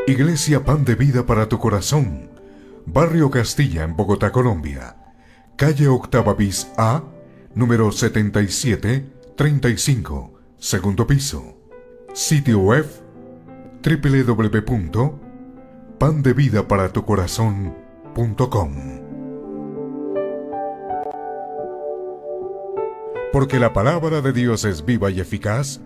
Iglesia Pan de Vida para tu Corazón, Barrio Castilla en Bogotá, Colombia. Calle Octava bis A, número 7735, segundo piso. Sitio web www.pandevidaparatucorazon.com. Porque la palabra de Dios es viva y eficaz,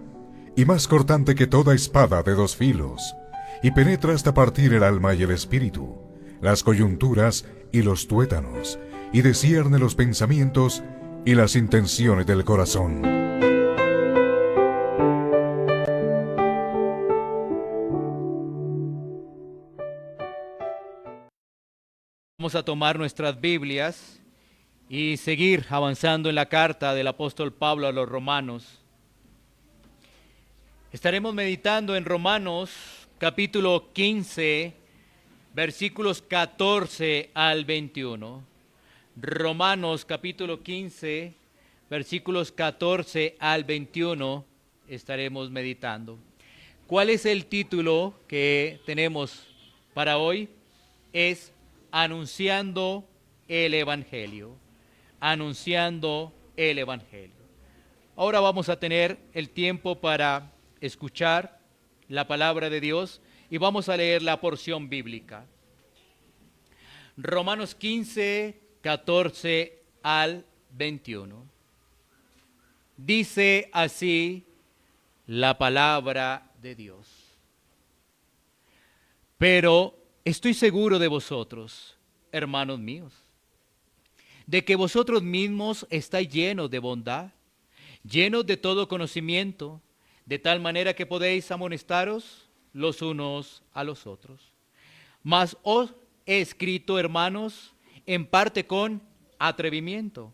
y más cortante que toda espada de dos filos, y penetra hasta partir el alma y el espíritu, las coyunturas y los tuétanos, y discierne los pensamientos y las intenciones del corazón. Vamos a tomar nuestras Biblias y seguir avanzando en la carta del apóstol Pablo a los romanos. Estaremos meditando en Romanos capítulo 15, versículos 14 al 21. Romanos capítulo 15, versículos 14 al 21 estaremos meditando. ¿Cuál es el título que tenemos para hoy? Es Anunciando el Evangelio. Anunciando el Evangelio. Ahora vamos a tener el tiempo para escuchar la palabra de Dios y vamos a leer la porción bíblica. Romanos 15, 14 al 21. Dice así la palabra de Dios. Pero estoy seguro de vosotros, hermanos míos, de que vosotros mismos estáis llenos de bondad, llenos de todo conocimiento, de tal manera que podéis amonestaros los unos a los otros. Mas os he escrito, hermanos, en parte con atrevimiento,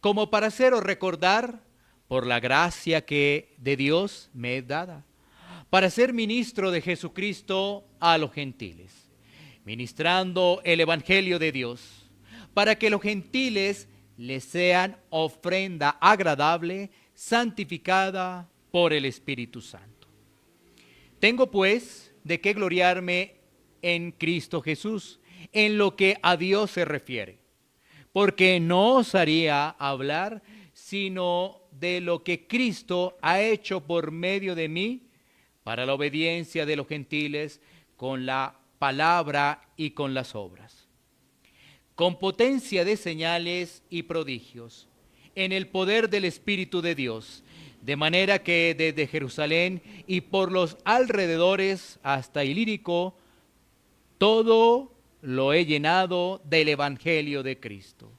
como para haceros recordar por la gracia que de Dios me es dada, para ser ministro de Jesucristo a los gentiles, ministrando el Evangelio de Dios, para que los gentiles les sean ofrenda agradable, santificada por el Espíritu Santo. Tengo pues de qué gloriarme en Cristo Jesús, en lo que a Dios se refiere, porque no osaría hablar sino de lo que Cristo ha hecho por medio de mí para la obediencia de los gentiles con la palabra y con las obras, con potencia de señales y prodigios, en el poder del Espíritu de Dios, de manera que desde Jerusalén y por los alrededores hasta Ilírico, todo lo he llenado del Evangelio de Cristo.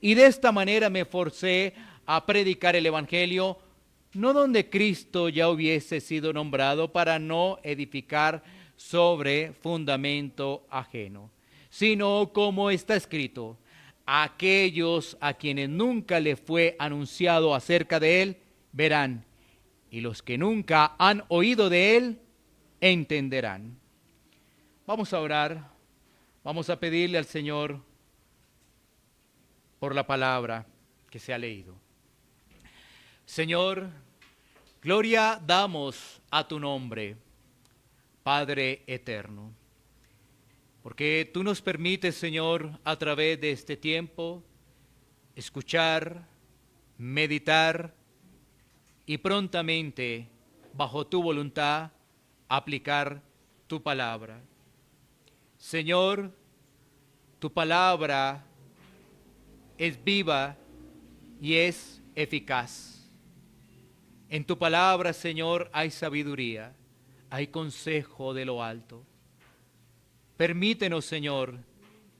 Y de esta manera me forcé a predicar el Evangelio, no donde Cristo ya hubiese sido nombrado, para no edificar sobre fundamento ajeno, sino como está escrito: aquellos a quienes nunca le fue anunciado acerca de él, verán, y los que nunca han oído de él, entenderán. Vamos a orar, vamos a pedirle al Señor por la palabra que se ha leído. Señor, gloria damos a tu nombre, Padre eterno, porque tú nos permites, Señor, a través de este tiempo, escuchar, meditar y prontamente, bajo tu voluntad, aplicar tu palabra. Señor, tu palabra es viva y es eficaz. En tu palabra, Señor, hay sabiduría, hay consejo de lo alto. Permítenos, Señor,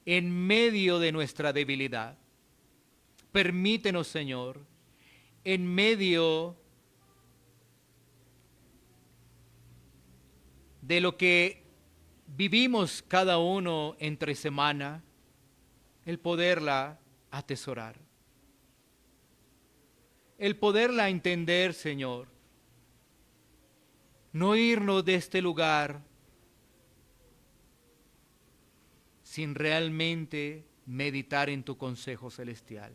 en medio de nuestra debilidad. Permítenos, Señor, en medio de lo que vivimos cada uno entre semana, el poderla atesorar, el poderla entender, Señor, no irnos de este lugar sin realmente meditar en tu consejo celestial.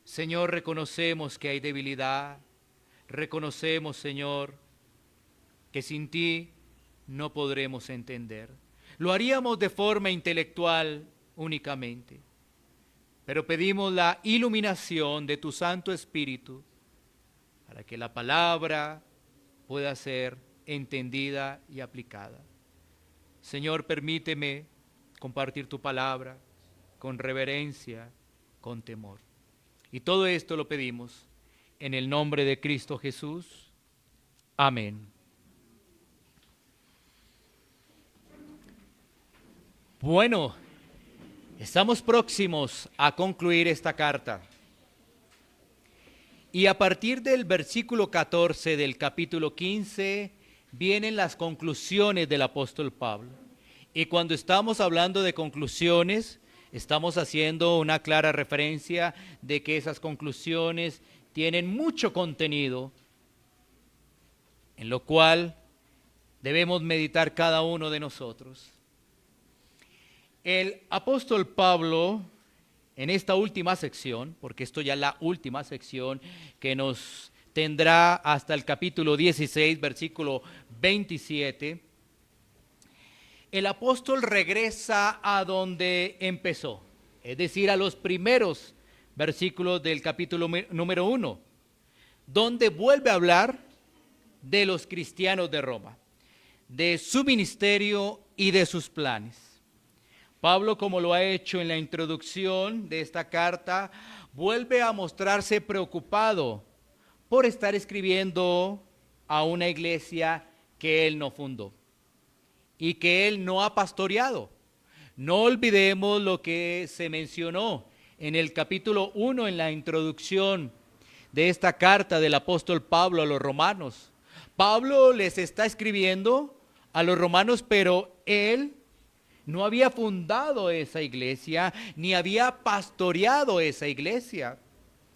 Señor, reconocemos que hay debilidad, reconocemos, Señor, que sin ti no podremos entender. Lo haríamos de forma intelectual únicamente. Pero pedimos la iluminación de tu Santo Espíritu para que la palabra pueda ser entendida y aplicada. Señor, permíteme compartir tu palabra con reverencia, con temor. Y todo esto lo pedimos en el nombre de Cristo Jesús. Amén. Bueno, estamos próximos a concluir esta carta. Y a partir del versículo 14 del capítulo 15 vienen las conclusiones del apóstol Pablo. Y cuando estamos hablando de conclusiones, estamos haciendo una clara referencia de que esas conclusiones tienen mucho contenido, en lo cual debemos meditar cada uno de nosotros. El apóstol Pablo, en esta última sección, porque esto ya es la última sección que nos tendrá hasta el capítulo 16, versículo 27, el apóstol regresa a donde empezó, es decir, a los primeros versículos del capítulo número 1, donde vuelve a hablar de los cristianos de Roma, de su ministerio y de sus planes. Pablo, como lo ha hecho en la introducción de esta carta, vuelve a mostrarse preocupado por estar escribiendo a una iglesia que él no fundó y que él no ha pastoreado. No olvidemos lo que se mencionó en el capítulo 1, en la introducción de esta carta del apóstol Pablo a los romanos. Pablo les está escribiendo a los romanos, pero él no había fundado esa iglesia, ni había pastoreado esa iglesia.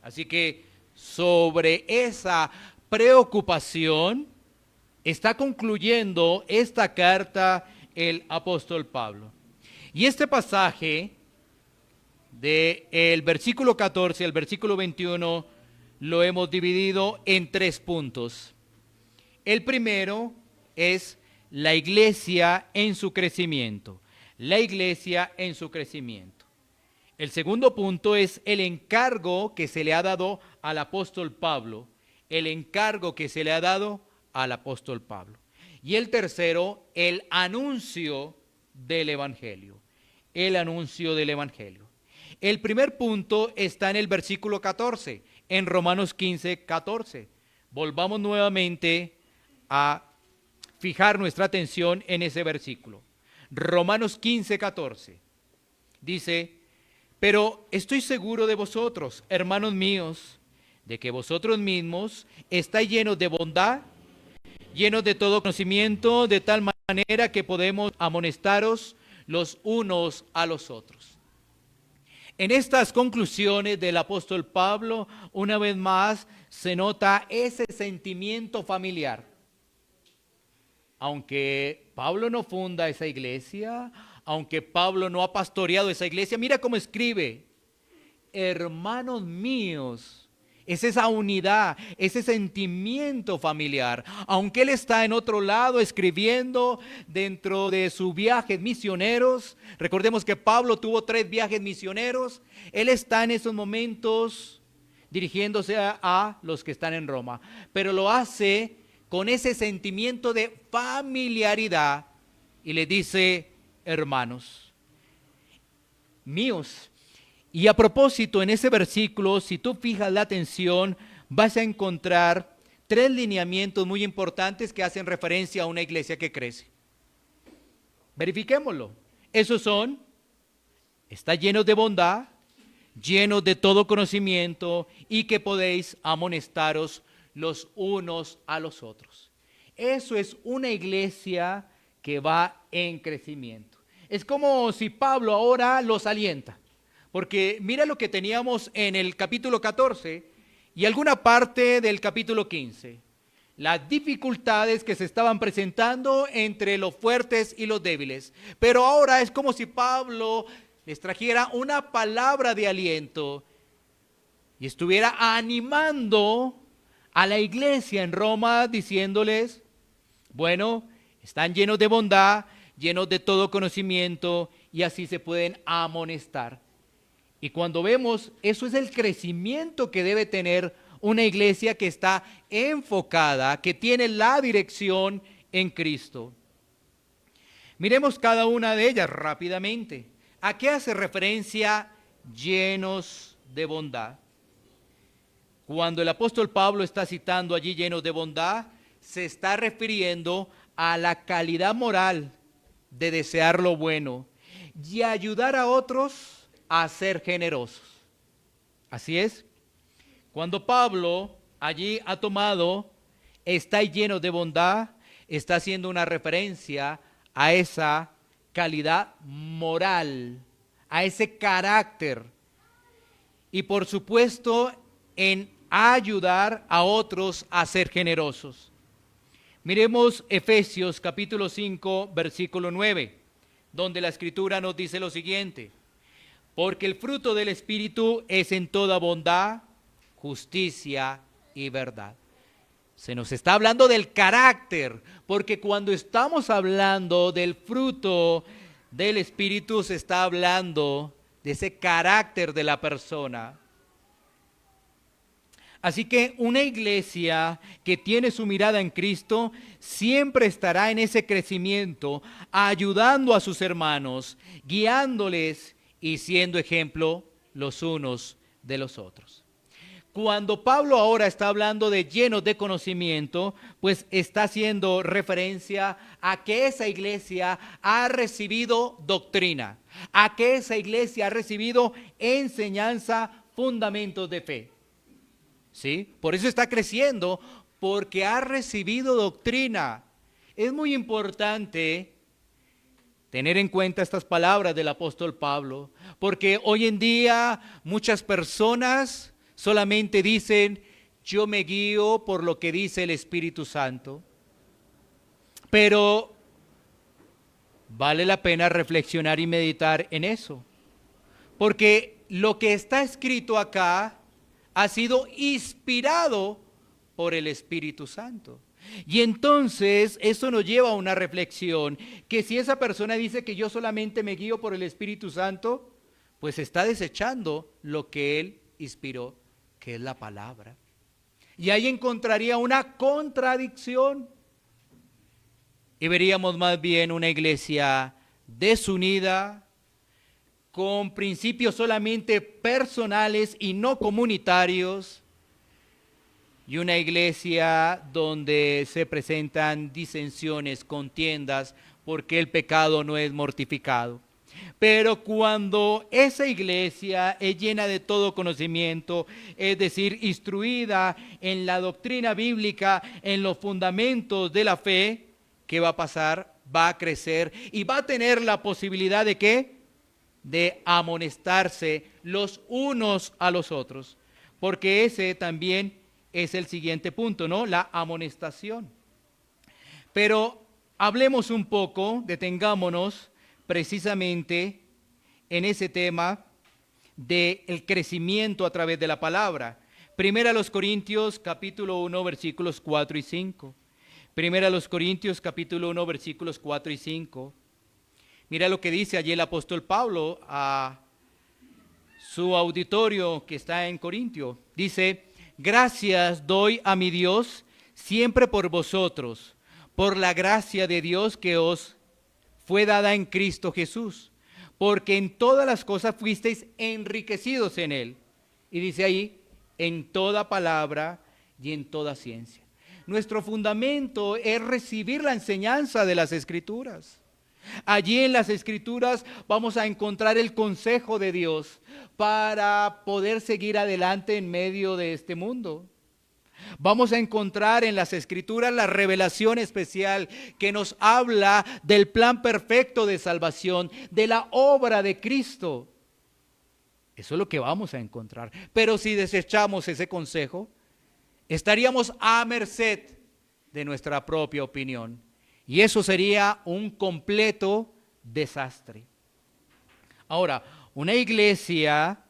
Así que sobre esa preocupación está concluyendo esta carta el apóstol Pablo. Y este pasaje del versículo 14 al versículo 21 lo hemos dividido en 3 puntos. El primero es la iglesia en su crecimiento. La iglesia en su crecimiento. El segundo punto es el encargo que se le ha dado al apóstol Pablo. El encargo que se le ha dado al apóstol Pablo. Y el tercero, el anuncio del evangelio. El anuncio del evangelio. El primer punto está en el versículo 14, en Romanos 15, 14. Volvamos nuevamente a fijar nuestra atención en ese versículo. Romanos 15, 14. Dice: pero estoy seguro de vosotros, hermanos míos, de que vosotros mismos estáis llenos de bondad, llenos de todo conocimiento, de tal manera que podemos amonestaros los unos a los otros. En estas conclusiones del apóstol Pablo, una vez más, se nota ese sentimiento familiar. Aunque Pablo no funda esa iglesia, aunque Pablo no ha pastoreado esa iglesia, mira cómo escribe: hermanos míos. Es esa unidad, ese sentimiento familiar. Aunque él está en otro lado escribiendo dentro de sus viajes misioneros, recordemos que Pablo tuvo 3 viajes misioneros, él está en esos momentos dirigiéndose a los que están en Roma, pero lo hace con ese sentimiento de familiaridad y le dice: hermanos míos. Y a propósito, en ese versículo, si tú fijas la atención, vas a encontrar 3 lineamientos muy importantes que hacen referencia a una iglesia que crece. Verifiquémoslo. Esos son: está lleno de bondad, lleno de todo conocimiento, y que podéis amonestaros los unos a los otros. Eso es una iglesia que va en crecimiento. Es como si Pablo ahora los alienta, porque mira lo que teníamos en el capítulo 14 y alguna parte del capítulo 15. Las dificultades que se estaban presentando entre los fuertes y los débiles. Pero ahora es como si Pablo les trajera una palabra de aliento y estuviera animando a la iglesia en Roma, diciéndoles: bueno, Están llenos de bondad, llenos de todo conocimiento, y así se pueden amonestar. Y cuando vemos, eso es el crecimiento que debe tener una iglesia que está enfocada, que tiene la dirección en Cristo. Miremos cada una de ellas rápidamente. ¿A qué hace referencia llenos de bondad? Cuando el apóstol Pablo está citando allí llenos de bondad, se está refiriendo a la calidad moral de desear lo bueno y ayudar a otros a ser generosos. Así es. Cuando Pablo allí ha tomado, está lleno de bondad, está haciendo una referencia a esa calidad moral, a ese carácter. Y por supuesto, en ayudar a otros a ser generosos. Miremos Efesios capítulo 5, versículo 9, donde la Escritura nos dice lo siguiente: porque el fruto del Espíritu es en toda bondad, justicia y verdad. Se nos está hablando del carácter, porque cuando estamos hablando del fruto del Espíritu, se está hablando de ese carácter de la persona. Así que una iglesia que tiene su mirada en Cristo siempre estará en ese crecimiento, ayudando a sus hermanos, guiándoles y siendo ejemplo los unos de los otros. Cuando Pablo ahora está hablando de llenos de conocimiento, pues está haciendo referencia a que esa iglesia ha recibido doctrina, a que esa iglesia ha recibido enseñanza, fundamentos de fe. ¿Sí? Por eso está creciendo, porque ha recibido doctrina. Es muy importante tener en cuenta estas palabras del apóstol Pablo, porque hoy en día muchas personas solamente dicen: yo me guío por lo que dice el Espíritu Santo. Pero vale la pena reflexionar y meditar en eso, porque lo que está escrito acá ha sido inspirado por el Espíritu Santo. Y entonces eso nos lleva a una reflexión, que si esa persona dice que yo solamente me guío por el Espíritu Santo, pues está desechando lo que él inspiró, que es la palabra. Y ahí encontraría una contradicción. Y veríamos más bien una iglesia desunida, con principios solamente personales y no comunitarios, y una iglesia donde se presentan disensiones, contiendas, porque el pecado no es mortificado. Pero cuando esa iglesia es llena de todo conocimiento, es decir, instruida en la doctrina bíblica, en los fundamentos de la fe, ¿qué va a pasar? Va a crecer y va a tener la posibilidad de ¿qué? De amonestarse los unos a los otros, porque ese también es el siguiente punto, ¿no? La amonestación. Pero hablemos un poco, detengámonos precisamente en ese tema del crecimiento a través de la palabra. Primera a los Corintios capítulo 1 versículos 4 y 5. Primera a los Corintios capítulo 1 versículos 4 y 5. Mira lo que dice allí el apóstol Pablo a su auditorio que está en Corintio. Dice: gracias doy a mi Dios siempre por vosotros, por la gracia de Dios que os fue dada en Cristo Jesús, porque en todas las cosas fuisteis enriquecidos en Él. Y dice ahí, en toda palabra y en toda ciencia. Nuestro fundamento es recibir la enseñanza de las Escrituras. Allí en las Escrituras vamos a encontrar el consejo de Dios para poder seguir adelante en medio de este mundo. Vamos a encontrar en las Escrituras la revelación especial que nos habla del plan perfecto de salvación, de la obra de Cristo. Eso es lo que vamos a encontrar. Pero si desechamos ese consejo, estaríamos a merced de nuestra propia opinión. Y eso sería un completo desastre. Ahora, una iglesia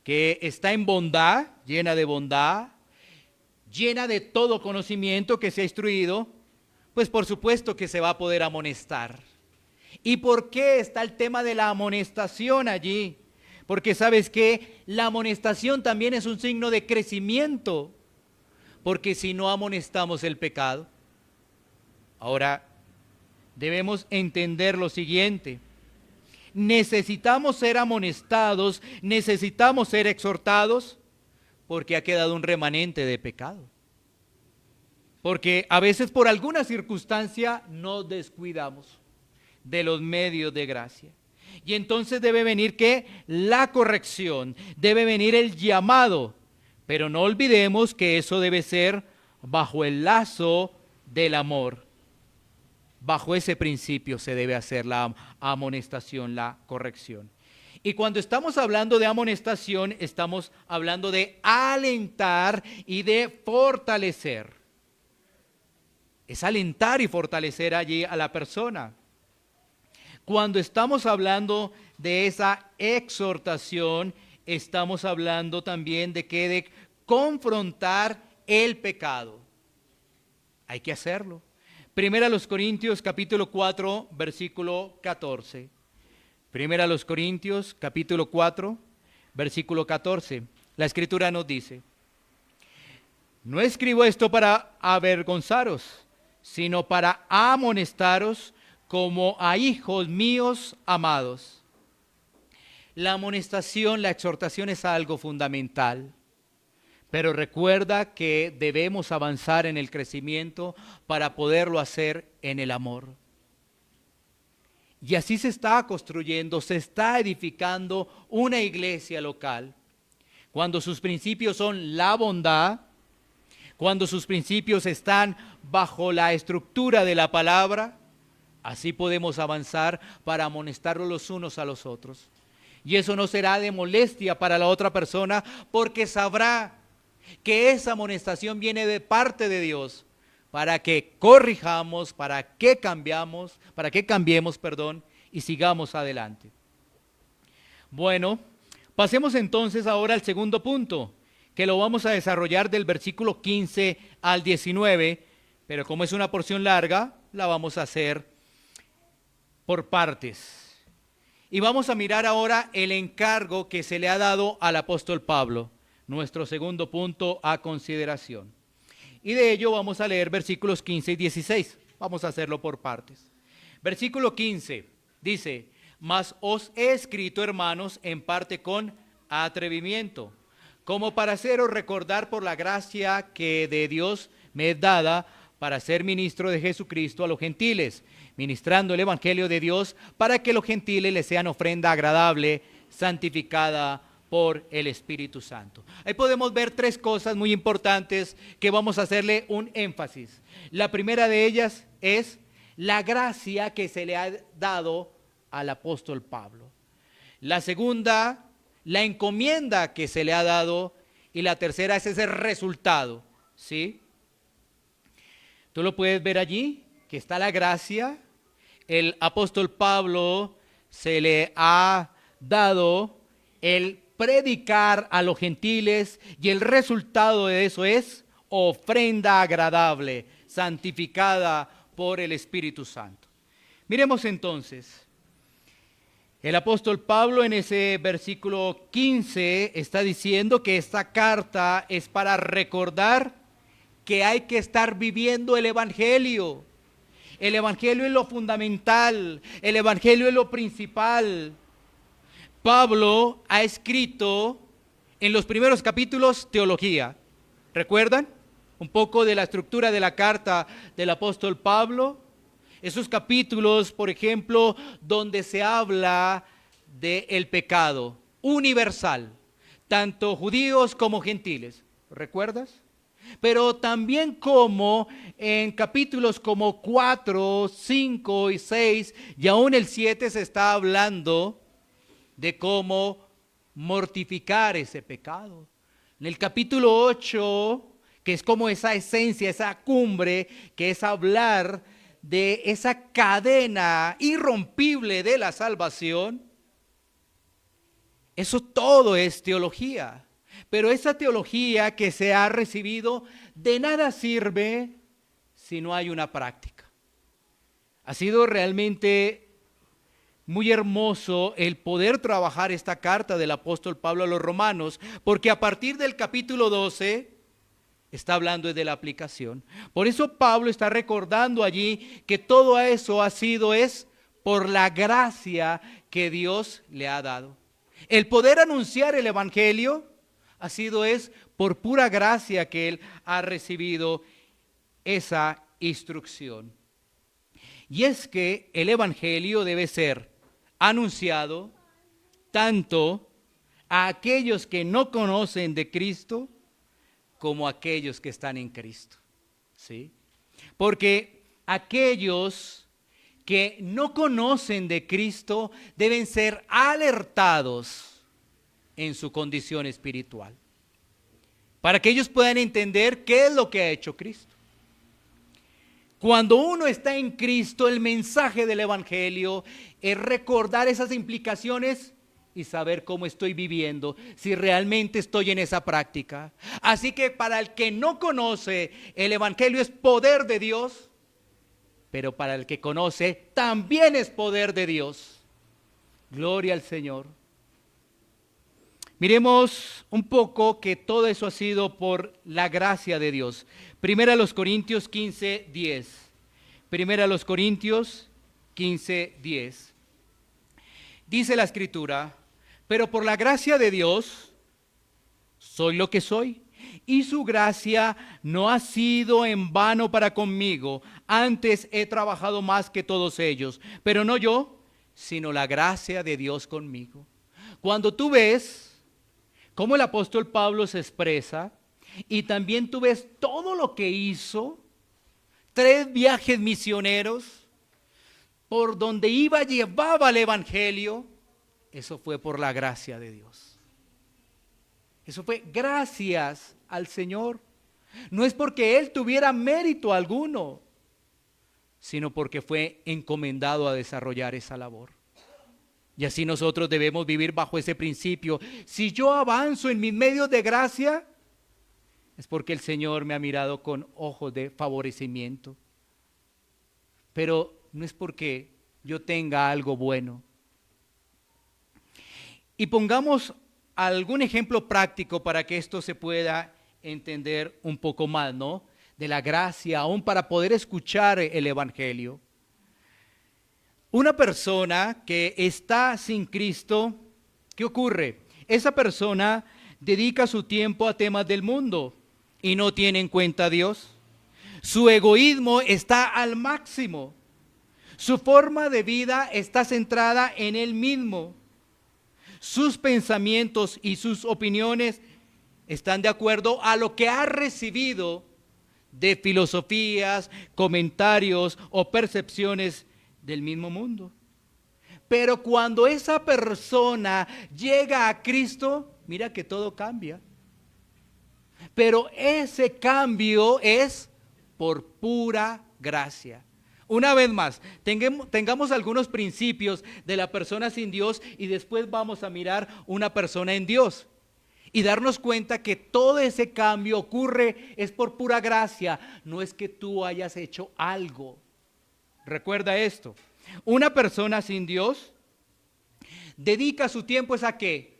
que está en bondad, llena de todo conocimiento, que se ha instruido, Pues por supuesto que se va a poder amonestar. ¿Y por qué está el tema de la amonestación allí? Porque sabes que la amonestación también es un signo de crecimiento, porque si no amonestamos el pecado. Ahora, debemos entender lo siguiente: necesitamos ser amonestados, necesitamos ser exhortados, porque ha quedado un remanente de pecado. Porque a veces por alguna circunstancia nos descuidamos de los medios de gracia. Y entonces debe venir ¿qué? La corrección, debe venir el llamado. Pero no olvidemos que eso debe ser bajo el lazo del amor. Bajo ese principio se debe hacer la amonestación, la corrección. Y cuando estamos hablando de amonestación, estamos hablando de alentar y de fortalecer. Es alentar y fortalecer allí a la persona. Cuando estamos hablando de esa exhortación, estamos hablando también de que de confrontar el pecado. Hay que hacerlo. Primera a los Corintios capítulo 4, versículo 14. Primera a los Corintios capítulo 4, versículo 14. La Escritura nos dice: no escribo esto para avergonzaros, sino para amonestaros como a hijos míos amados. La amonestación, la exhortación es algo fundamental. Pero recuerda que debemos avanzar en el crecimiento para poderlo hacer en el amor. Y así se está construyendo, se está edificando una iglesia local. Cuando sus principios son la bondad, cuando sus principios están bajo la estructura de la palabra, así podemos avanzar para amonestarlos los unos a los otros. Y eso no será de molestia para la otra persona, porque sabrá que esa amonestación viene de parte de Dios para que corrijamos, para que cambiemos, y sigamos adelante. Bueno, pasemos entonces ahora al segundo punto, que lo vamos a desarrollar del versículo 15 al 19, pero como es una porción larga, la vamos a hacer por partes. Y vamos a mirar ahora el encargo que se le ha dado al apóstol Pablo, nuestro segundo punto a consideración. Y de ello vamos a leer versículos 15 y 16. Vamos a hacerlo por partes. Versículo 15 dice: mas os he escrito, hermanos, en parte con atrevimiento, como para haceros recordar por la gracia que de Dios me es dada para ser ministro de Jesucristo a los gentiles, ministrando el evangelio de Dios para que los gentiles les sean ofrenda agradable, santificada por el Espíritu Santo. Ahí podemos ver tres cosas muy importantes que vamos a hacerle un énfasis. La primera de ellas es la gracia que se le ha dado al apóstol Pablo. La segunda, la encomienda que se le ha dado. Y la tercera es ese resultado, ¿sí? Tú lo puedes ver allí, que está la gracia. El apóstol Pablo se le ha dado el predicar a los gentiles, y el resultado de eso es ofrenda agradable, santificada por el Espíritu Santo. Miremos entonces. El apóstol Pablo en ese versículo 15 está diciendo que esta carta es para recordar que hay que estar viviendo el evangelio. El evangelio es lo fundamental, el evangelio es lo principal. Pablo ha escrito en los primeros capítulos teología. ¿Recuerdan? Un poco de la estructura de la carta del apóstol Pablo. Esos capítulos, por ejemplo, donde se habla del pecado universal, tanto judíos como gentiles. ¿Recuerdas? Pero también como en capítulos como 4, 5 y 6, y aún el 7 se está hablando de cómo mortificar ese pecado. En el capítulo 8, que es como esa esencia, esa cumbre, que es hablar de esa cadena irrompible de la salvación. Eso todo es teología. Pero esa teología que se ha recibido de nada sirve si no hay una práctica. Ha sido realmente muy hermoso el poder trabajar esta carta del apóstol Pablo a los romanos, porque a partir del capítulo 12 está hablando de la aplicación. Por eso Pablo está recordando allí que todo eso ha sido por la gracia que Dios le ha dado. El poder anunciar el evangelio ha sido por pura gracia que él ha recibido esa instrucción. Y es que el evangelio debe ser anunciado tanto a aquellos que no conocen de Cristo como a aquellos que están en Cristo, ¿sí? Porque aquellos que no conocen de Cristo deben ser alertados en su condición espiritual, para que ellos puedan entender qué es lo que ha hecho Cristo. Cuando uno está en Cristo, el mensaje del evangelio es recordar esas implicaciones y saber cómo estoy viviendo, si realmente estoy en esa práctica. Así que para el que no conoce, el evangelio es poder de Dios, pero para el que conoce, también es poder de Dios. Gloria al Señor. Miremos un poco que todo eso ha sido por la gracia de Dios. Primera a los Corintios 15:10. Primera a los Corintios 15:10. Dice la Escritura: pero por la gracia de Dios soy lo que soy, y su gracia no ha sido en vano para conmigo. Antes he trabajado más que todos ellos, pero no yo, sino la gracia de Dios conmigo. Cuando tú ves cómo el apóstol Pablo se expresa, y también tú ves todo lo que hizo, 3 viajes misioneros, por donde iba llevaba el evangelio, eso fue por la gracia de Dios. Eso fue gracias al Señor. No es porque Él tuviera mérito alguno, sino porque fue encomendado a desarrollar esa labor. Y así nosotros debemos vivir bajo ese principio. Si yo avanzo en mis medios de gracia, es porque el Señor me ha mirado con ojos de favorecimiento. Pero no es porque yo tenga algo bueno. Y pongamos algún ejemplo práctico para que esto se pueda entender un poco más, ¿no? De la gracia, aún para poder escuchar el evangelio. Una persona que está sin Cristo, ¿qué ocurre? Esa persona dedica su tiempo a temas del mundo y no tiene en cuenta a Dios. Su egoísmo está al máximo. Su forma de vida está centrada en él mismo. Sus pensamientos y sus opiniones están de acuerdo a lo que ha recibido de filosofías, comentarios o percepciones del mismo mundo. Pero cuando esa persona llega a Cristo, mira que todo cambia. Pero ese cambio es por pura gracia. Una vez más, tengamos algunos principios de la persona sin Dios y después vamos a mirar una persona en Dios. Y darnos cuenta que todo ese cambio ocurre es por pura gracia, no es que tú hayas hecho algo. Recuerda esto, una persona sin Dios dedica su tiempo ¿a qué?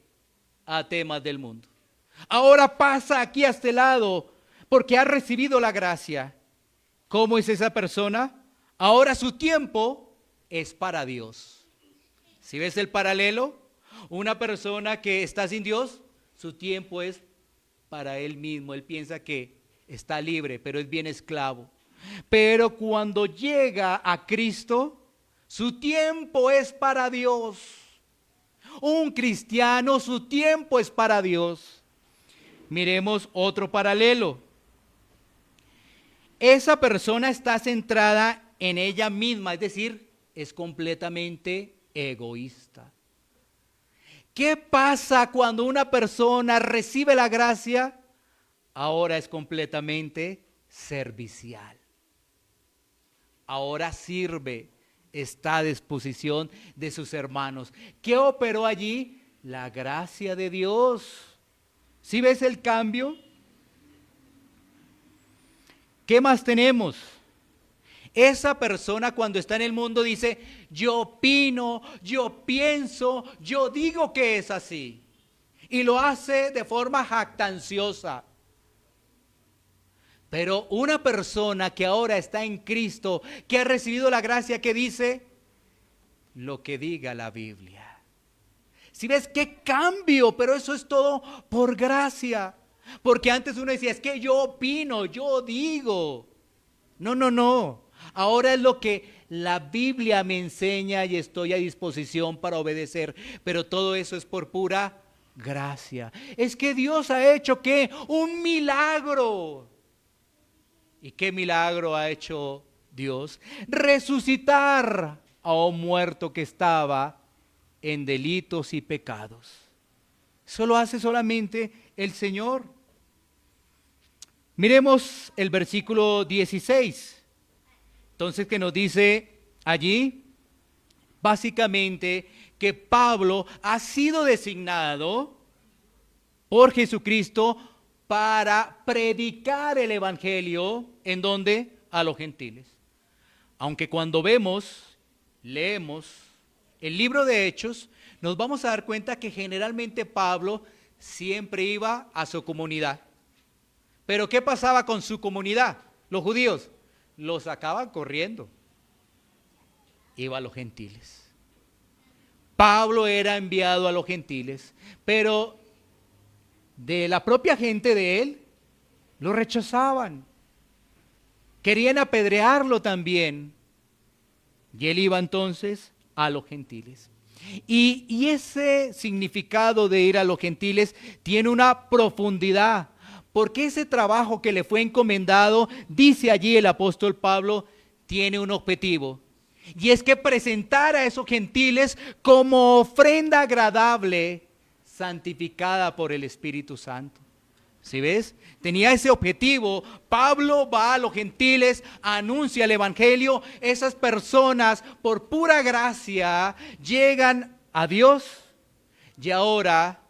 A temas del mundo. Ahora pasa aquí a este lado porque ha recibido la gracia. ¿Cómo es esa persona? Ahora su tiempo es para Dios. ¿Sí ves el paralelo? Una persona que está sin Dios, su tiempo es para él mismo. Él piensa que está libre, pero es bien esclavo. Pero cuando llega a Cristo, su tiempo es para Dios. Un cristiano, su tiempo es para Dios. Miremos otro paralelo. Esa persona está centrada en ella misma, es decir, es completamente egoísta. ¿Qué pasa cuando una persona recibe la gracia? Ahora es completamente servicial. Ahora sirve, está a disposición de sus hermanos. ¿Qué operó allí? La gracia de Dios. ¿Sí ves el cambio? ¿Qué más tenemos? Esa persona cuando está en el mundo dice, yo opino, yo pienso, yo digo que es así. Y lo hace de forma jactanciosa. Pero una persona que ahora está en Cristo, que ha recibido la gracia, que dice lo que diga la Biblia. Si ves qué cambio, pero eso es todo por gracia. Porque antes uno decía, es que yo opino, yo digo. No, no, no. Ahora es lo que la Biblia me enseña y estoy a disposición para obedecer. Pero todo eso es por pura gracia. Es que Dios ha hecho, ¿qué? Un milagro. ¿Y qué milagro ha hecho Dios? Resucitar a un muerto que estaba en delitos y pecados. Eso lo hace solamente el Señor. Miremos el versículo 16. Entonces, que nos dice allí, básicamente, que Pablo ha sido designado por Jesucristo para predicar el evangelio, ¿en dónde? A los gentiles. Aunque cuando leemos el libro de Hechos, nos vamos a dar cuenta que generalmente Pablo siempre iba a su comunidad. Pero ¿qué pasaba con su comunidad? Los judíos los sacaban corriendo. Iba a los gentiles. Pablo era enviado a los gentiles, pero de la propia gente de él, lo rechazaban. Querían apedrearlo también. Y él iba entonces a los gentiles. Y ese significado de ir a los gentiles tiene una profundidad. Porque ese trabajo que le fue encomendado, dice allí el apóstol Pablo, tiene un objetivo. Y es que presentar a esos gentiles como ofrenda agradable, santificada por el Espíritu Santo. ¿Sí ves? Tenía ese objetivo. Pablo va a los gentiles, anuncia el evangelio. Esas personas, por pura gracia, llegan a Dios. Y ahora,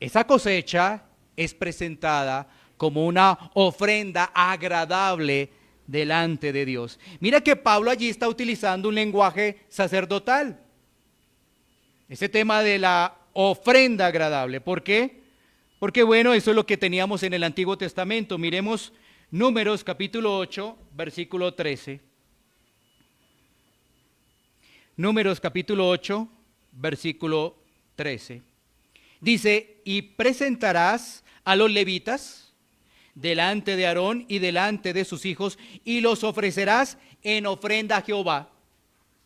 esa cosecha es presentada como una ofrenda agradable delante de Dios. Mira que Pablo allí está utilizando un lenguaje sacerdotal. Ese tema de la ofrenda agradable. ¿Por qué? Porque bueno, eso es lo que teníamos en el Antiguo Testamento. Miremos Números capítulo 8, versículo 13. Números capítulo 8, versículo 13. Dice, y presentarás a los levitas delante de Aarón y delante de sus hijos, y los ofrecerás en ofrenda a Jehová.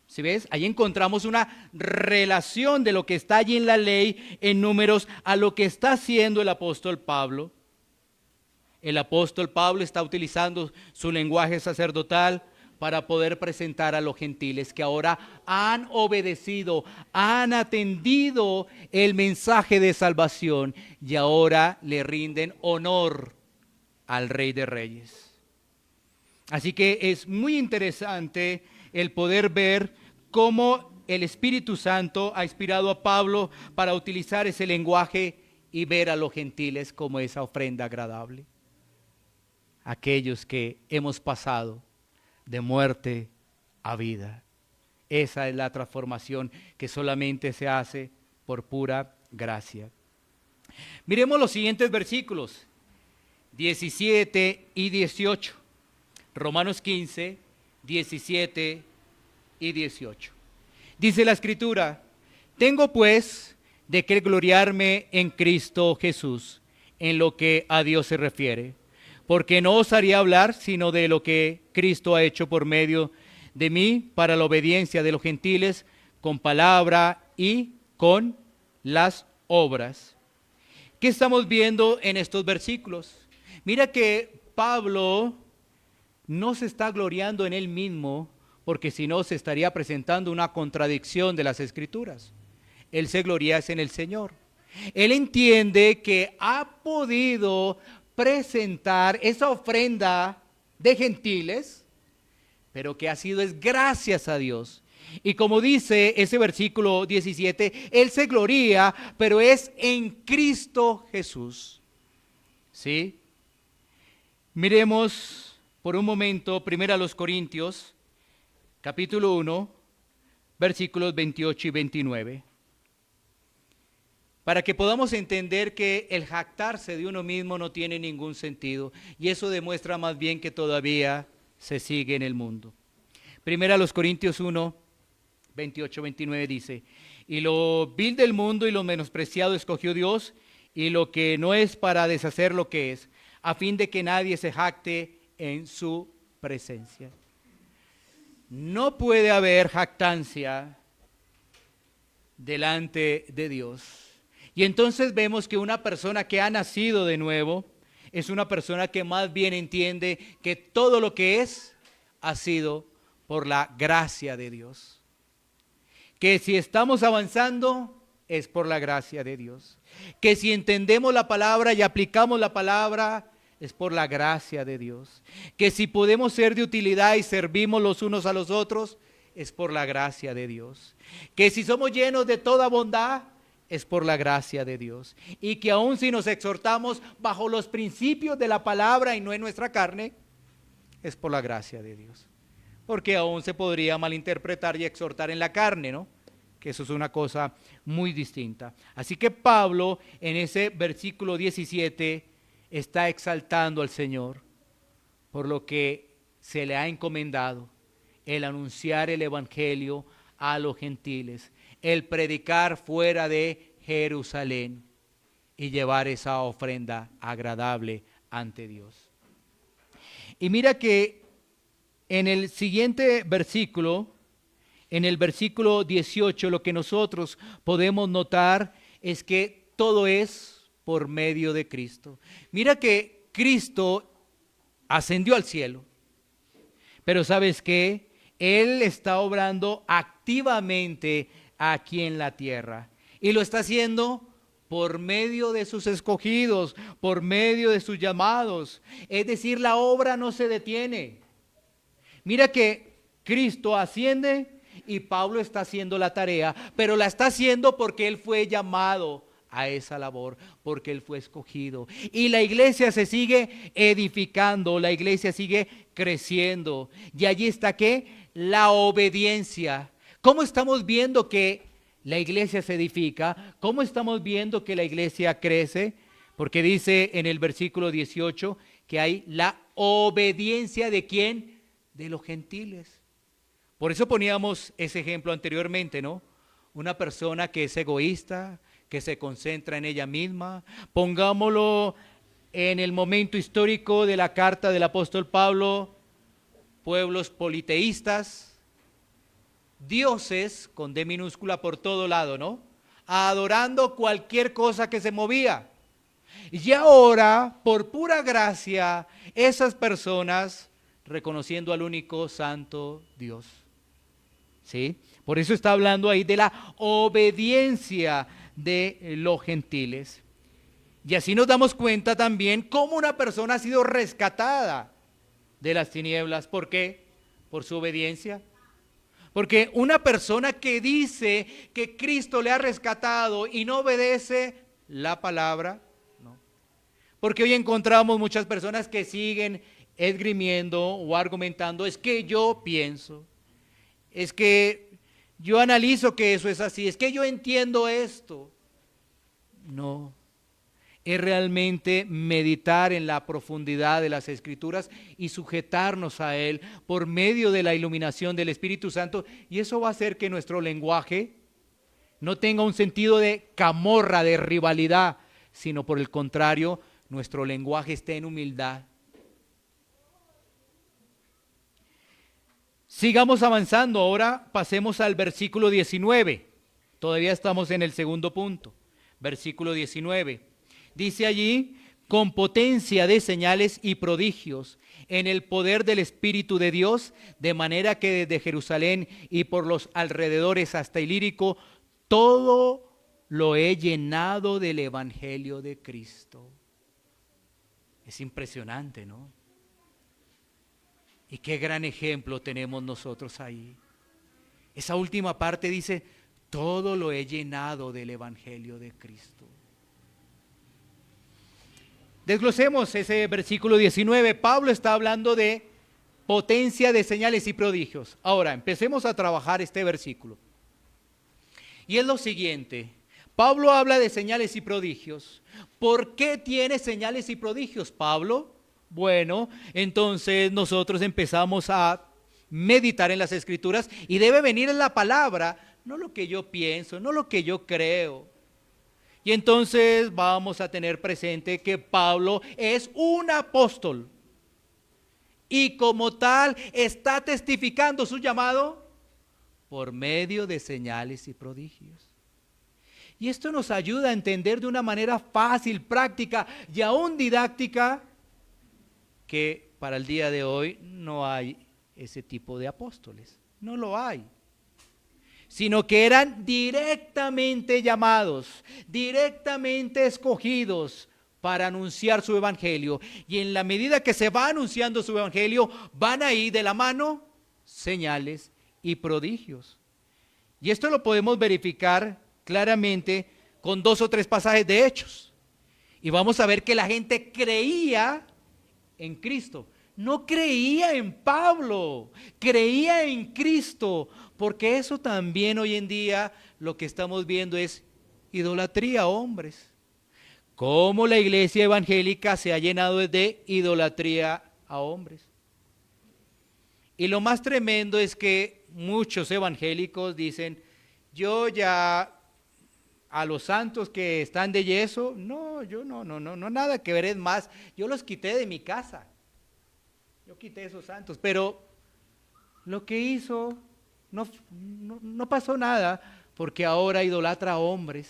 ¿Sí ves? Ahí encontramos una relación de lo que está allí en la ley, en Números, a lo que está haciendo el apóstol Pablo. El apóstol Pablo está utilizando su lenguaje sacerdotal para poder presentar a los gentiles que ahora han obedecido, han atendido el mensaje de salvación y ahora le rinden honor al Rey de Reyes. Así que es muy interesante el poder ver cómo el Espíritu Santo ha inspirado a Pablo para utilizar ese lenguaje y ver a los gentiles como esa ofrenda agradable. Aquellos que hemos pasado de muerte a vida. Esa es la transformación que solamente se hace por pura gracia. Miremos los siguientes versículos, 17 y 18. Romanos 15, 17 y 18. Dice la Escritura, tengo pues de qué gloriarme en Cristo Jesús, en lo que a Dios se refiere. Porque no osaría hablar sino de lo que Cristo ha hecho por medio de mí para la obediencia de los gentiles, con palabra y con las obras. ¿Qué estamos viendo en estos versículos? Mira que Pablo no se está gloriando en él mismo, porque si no se estaría presentando una contradicción de las Escrituras. Él se gloria en el Señor. Él entiende que ha podido presentar esa ofrenda de gentiles, pero que ha sido es gracias a Dios. Y como dice ese versículo 17, Él se gloria, pero es en Cristo Jesús. ¿Sí? Miremos por un momento 1 Corintios, capítulo 1, versículos 28 y 29. Para que podamos entender que el jactarse de uno mismo no tiene ningún sentido. Y eso demuestra más bien que todavía se sigue en el mundo. 1 Corintios 1, 28, 29 dice: y lo vil del mundo y lo menospreciado escogió Dios, y lo que no es para deshacer lo que es, a fin de que nadie se jacte en su presencia. No puede haber jactancia delante de Dios. Y entonces vemos que una persona que ha nacido de nuevo es una persona que más bien entiende que todo lo que es ha sido por la gracia de Dios. Que si estamos avanzando es por la gracia de Dios. Que si entendemos la palabra y aplicamos la palabra es por la gracia de Dios. Que si podemos ser de utilidad y servimos los unos a los otros es por la gracia de Dios. Que si somos llenos de toda bondad es por la gracia de Dios. Y que aun si nos exhortamos bajo los principios de la palabra y no en nuestra carne, es por la gracia de Dios. Porque aún se podría malinterpretar y exhortar en la carne, ¿no? Que eso es una cosa muy distinta. Así que Pablo en ese versículo 17 está exaltando al Señor por lo que se le ha encomendado, el anunciar el evangelio a los gentiles, el predicar fuera de Jerusalén y llevar esa ofrenda agradable ante Dios. Y mira que en el siguiente versículo, en el versículo 18, lo que nosotros podemos notar es que todo es por medio de Cristo. Mira que Cristo ascendió al cielo, pero ¿sabes qué? Él está obrando activamente aquí en la tierra y lo está haciendo por medio de sus escogidos, por medio de sus llamados. Es decir, la obra no se detiene. Mira que Cristo asciende y Pablo está haciendo la tarea, pero la está haciendo porque él fue llamado a esa labor, porque él fue escogido. Y la iglesia se sigue edificando, la iglesia sigue creciendo. Y allí está ¿qué? La obediencia. ¿Cómo estamos viendo que la iglesia se edifica? ¿Cómo estamos viendo que la iglesia crece? Porque dice en el versículo 18 que hay la obediencia ¿de quién? De los gentiles. Por eso poníamos ese ejemplo anteriormente, ¿no? Una persona que es egoísta, que se concentra en ella misma. Pongámoslo en el momento histórico de la carta del apóstol Pablo, pueblos politeístas, dioses con D minúscula por todo lado, ¿no? Adorando cualquier cosa que se movía. Y ahora, por pura gracia, esas personas reconociendo al único santo Dios. ¿Sí? Por eso está hablando ahí de la obediencia de los gentiles. Y así nos damos cuenta también cómo una persona ha sido rescatada de las tinieblas. ¿Por qué? Por su obediencia. Porque una persona que dice que Cristo le ha rescatado y no obedece la palabra, no. Porque hoy encontramos muchas personas que siguen esgrimiendo o argumentando, es que yo pienso, es que yo analizo que eso es así, es que yo entiendo esto. No, es realmente meditar en la profundidad de las Escrituras y sujetarnos a Él por medio de la iluminación del Espíritu Santo, y eso va a hacer que nuestro lenguaje no tenga un sentido de camorra, de rivalidad, sino por el contrario, nuestro lenguaje esté en humildad. Sigamos avanzando, ahora pasemos al versículo 19, todavía estamos en el segundo punto, versículo 19, dice allí, con potencia de señales y prodigios, en el poder del Espíritu de Dios, de manera que desde Jerusalén y por los alrededores hasta Ilírico, todo lo he llenado del Evangelio de Cristo. Es impresionante, ¿no? Y qué gran ejemplo tenemos nosotros ahí. Esa última parte dice, todo lo he llenado del Evangelio de Cristo. Desglosemos ese versículo 19. Pablo está hablando de potencia de señales y prodigios. Ahora, empecemos a trabajar este versículo. Y es lo siguiente. Pablo habla de señales y prodigios. ¿Por qué tiene señales y prodigios, Pablo? Bueno, entonces nosotros empezamos a meditar en las Escrituras y debe venir en la palabra, no lo que yo pienso, no lo que yo creo. Y entonces vamos a tener presente que Pablo es un apóstol y como tal está testificando su llamado por medio de señales y prodigios. Y esto nos ayuda a entender de una manera fácil, práctica y aún didáctica que para el día de hoy no hay ese tipo de apóstoles, no lo hay. Sino que eran directamente llamados, directamente escogidos para anunciar su evangelio. Y en la medida que se va anunciando su evangelio, van ahí de la mano señales y prodigios. Y esto lo podemos verificar claramente con 2 o 3 pasajes de Hechos. Y vamos a ver que la gente creía en Cristo. No creía en Pablo, creía en Cristo, porque eso también hoy en día lo que estamos viendo es idolatría a hombres. Cómo la iglesia evangélica se ha llenado de idolatría a hombres. Y lo más tremendo es que muchos evangélicos dicen, yo ya a los santos que están de yeso, no, yo no, nada que ver, es más, yo los quité de mi casa. Yo quité esos santos, pero lo que hizo no pasó nada porque ahora idolatra a hombres.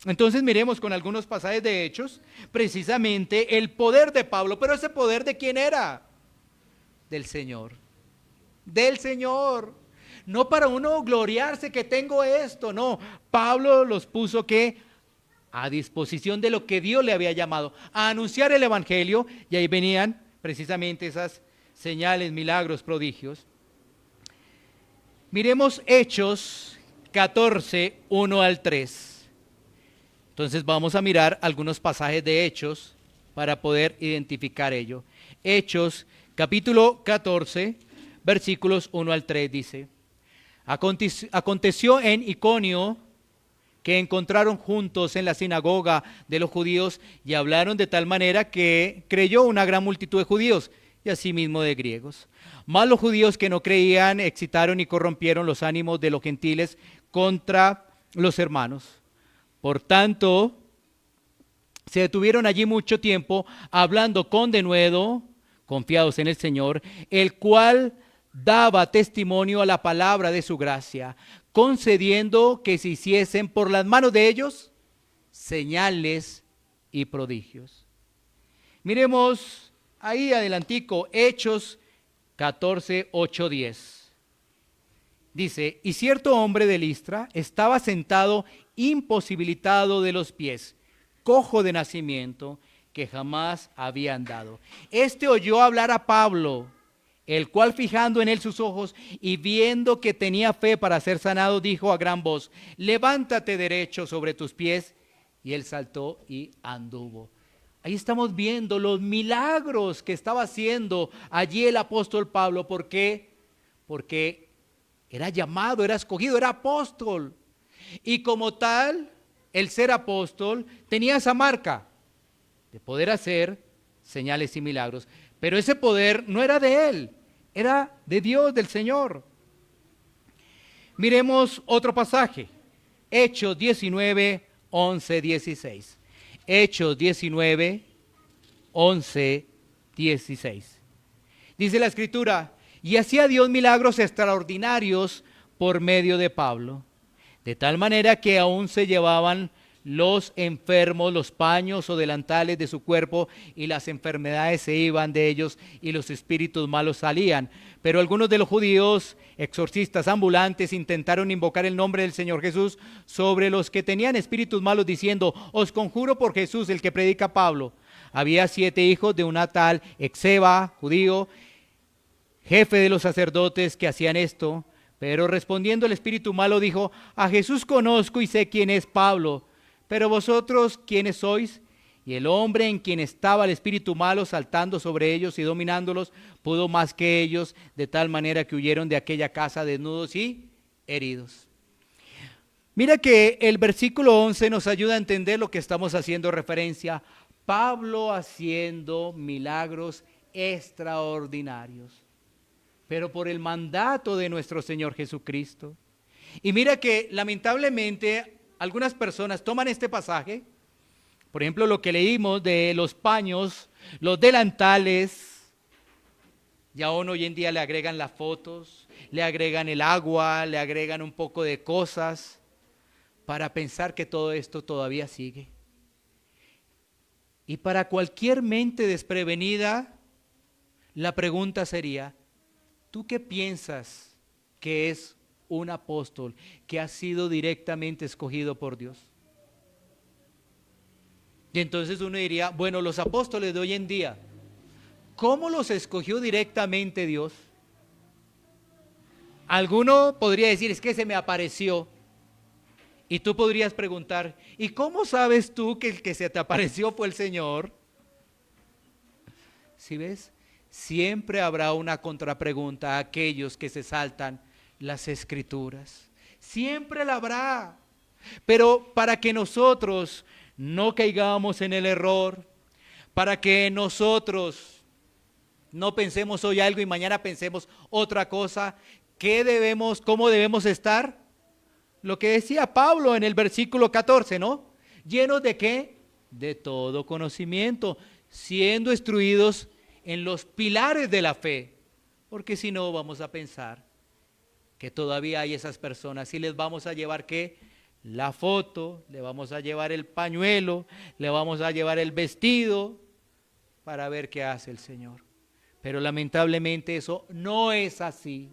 Entonces miremos con algunos pasajes de Hechos precisamente el poder de Pablo, pero ese poder ¿de quién era? Del Señor. Del Señor. No para uno gloriarse que tengo esto, no. Pablo los puso que a disposición de lo que Dios le había llamado, a anunciar el evangelio, y ahí venían precisamente esas señales, milagros, prodigios. Miremos Hechos 14, 1 al 3. Entonces vamos a mirar algunos pasajes de Hechos para poder identificar ello. Hechos capítulo 14, versículos 1 al 3 dice: Aconteció en Iconio que encontraron juntos en la sinagoga de los judíos y hablaron de tal manera que creyó una gran multitud de judíos y asimismo de griegos. Mas los judíos que no creían excitaron y corrompieron los ánimos de los gentiles contra los hermanos. Por tanto, se detuvieron allí mucho tiempo hablando con denuedo, confiados en el Señor, el cual daba testimonio a la palabra de su gracia, concediendo que se hiciesen por las manos de ellos señales y prodigios. Miremos ahí adelantico, Hechos 14, 8, 10. Dice: y cierto hombre de Listra estaba sentado imposibilitado de los pies, cojo de nacimiento, que jamás había andado. Este oyó hablar a Pablo, el cual fijando en él sus ojos y viendo que tenía fe para ser sanado, dijo a gran voz: levántate derecho sobre tus pies. Y él saltó y anduvo. Ahí estamos viendo los milagros que estaba haciendo allí el apóstol Pablo. ¿Por qué? Porque era llamado, era escogido, era apóstol. Y como tal, el ser apóstol tenía esa marca de poder hacer señales y milagros. Pero ese poder no era de él, era de Dios, del Señor. Miremos otro pasaje, Hechos 19, 11, 16. Hechos 19, 11, 16. Dice la Escritura: y hacía Dios milagros extraordinarios por medio de Pablo, de tal manera que aún se llevaban los enfermos los paños o delantales de su cuerpo, y las enfermedades se iban de ellos y los espíritus malos salían. Pero algunos de los judíos, exorcistas ambulantes, intentaron invocar el nombre del Señor Jesús sobre los que tenían espíritus malos, diciendo: os conjuro por Jesús, el que predica Pablo. Había 7 hijos de una tal Exeba, judío, jefe de los sacerdotes, que hacían esto. Pero respondiendo el espíritu malo dijo: a Jesús conozco y sé quién es Pablo, pero vosotros, ¿quiénes sois? Y el hombre en quien estaba el espíritu malo saltando sobre ellos y dominándolos, pudo más que ellos, de tal manera que huyeron de aquella casa desnudos y heridos. Mira que el versículo 11 nos ayuda a entender lo que estamos haciendo referencia. Pablo haciendo milagros extraordinarios, pero por el mandato de nuestro Señor Jesucristo. Y mira que lamentablemente algunas personas toman este pasaje, por ejemplo, lo que leímos de los paños, los delantales, y aún hoy en día le agregan las fotos, le agregan el agua, le agregan un poco de cosas para pensar que todo esto todavía sigue. Y para cualquier mente desprevenida, la pregunta sería, ¿tú qué piensas que es un apóstol que ha sido directamente escogido por Dios? Y entonces uno diría, bueno, los apóstoles de hoy en día, ¿cómo los escogió directamente Dios? Alguno podría decir, es que se me apareció. Y tú podrías preguntar, ¿y cómo sabes tú que el que se te apareció fue el Señor? ¿Sí ves? Siempre habrá una contrapregunta a aquellos que se saltan las Escrituras. Siempre la habrá. Pero para que nosotros no caigamos en el error, para que nosotros no pensemos hoy algo y mañana pensemos otra cosa, ¿cómo debemos estar? Lo que decía Pablo en el versículo 14, ¿no? ¿Llenos de qué? De todo conocimiento, siendo instruidos en los pilares de la fe, porque si no vamos a pensar que todavía hay esas personas y les vamos a llevar ¿qué? La foto, le vamos a llevar el pañuelo, le vamos a llevar el vestido para ver qué hace el Señor. Pero lamentablemente eso no es así.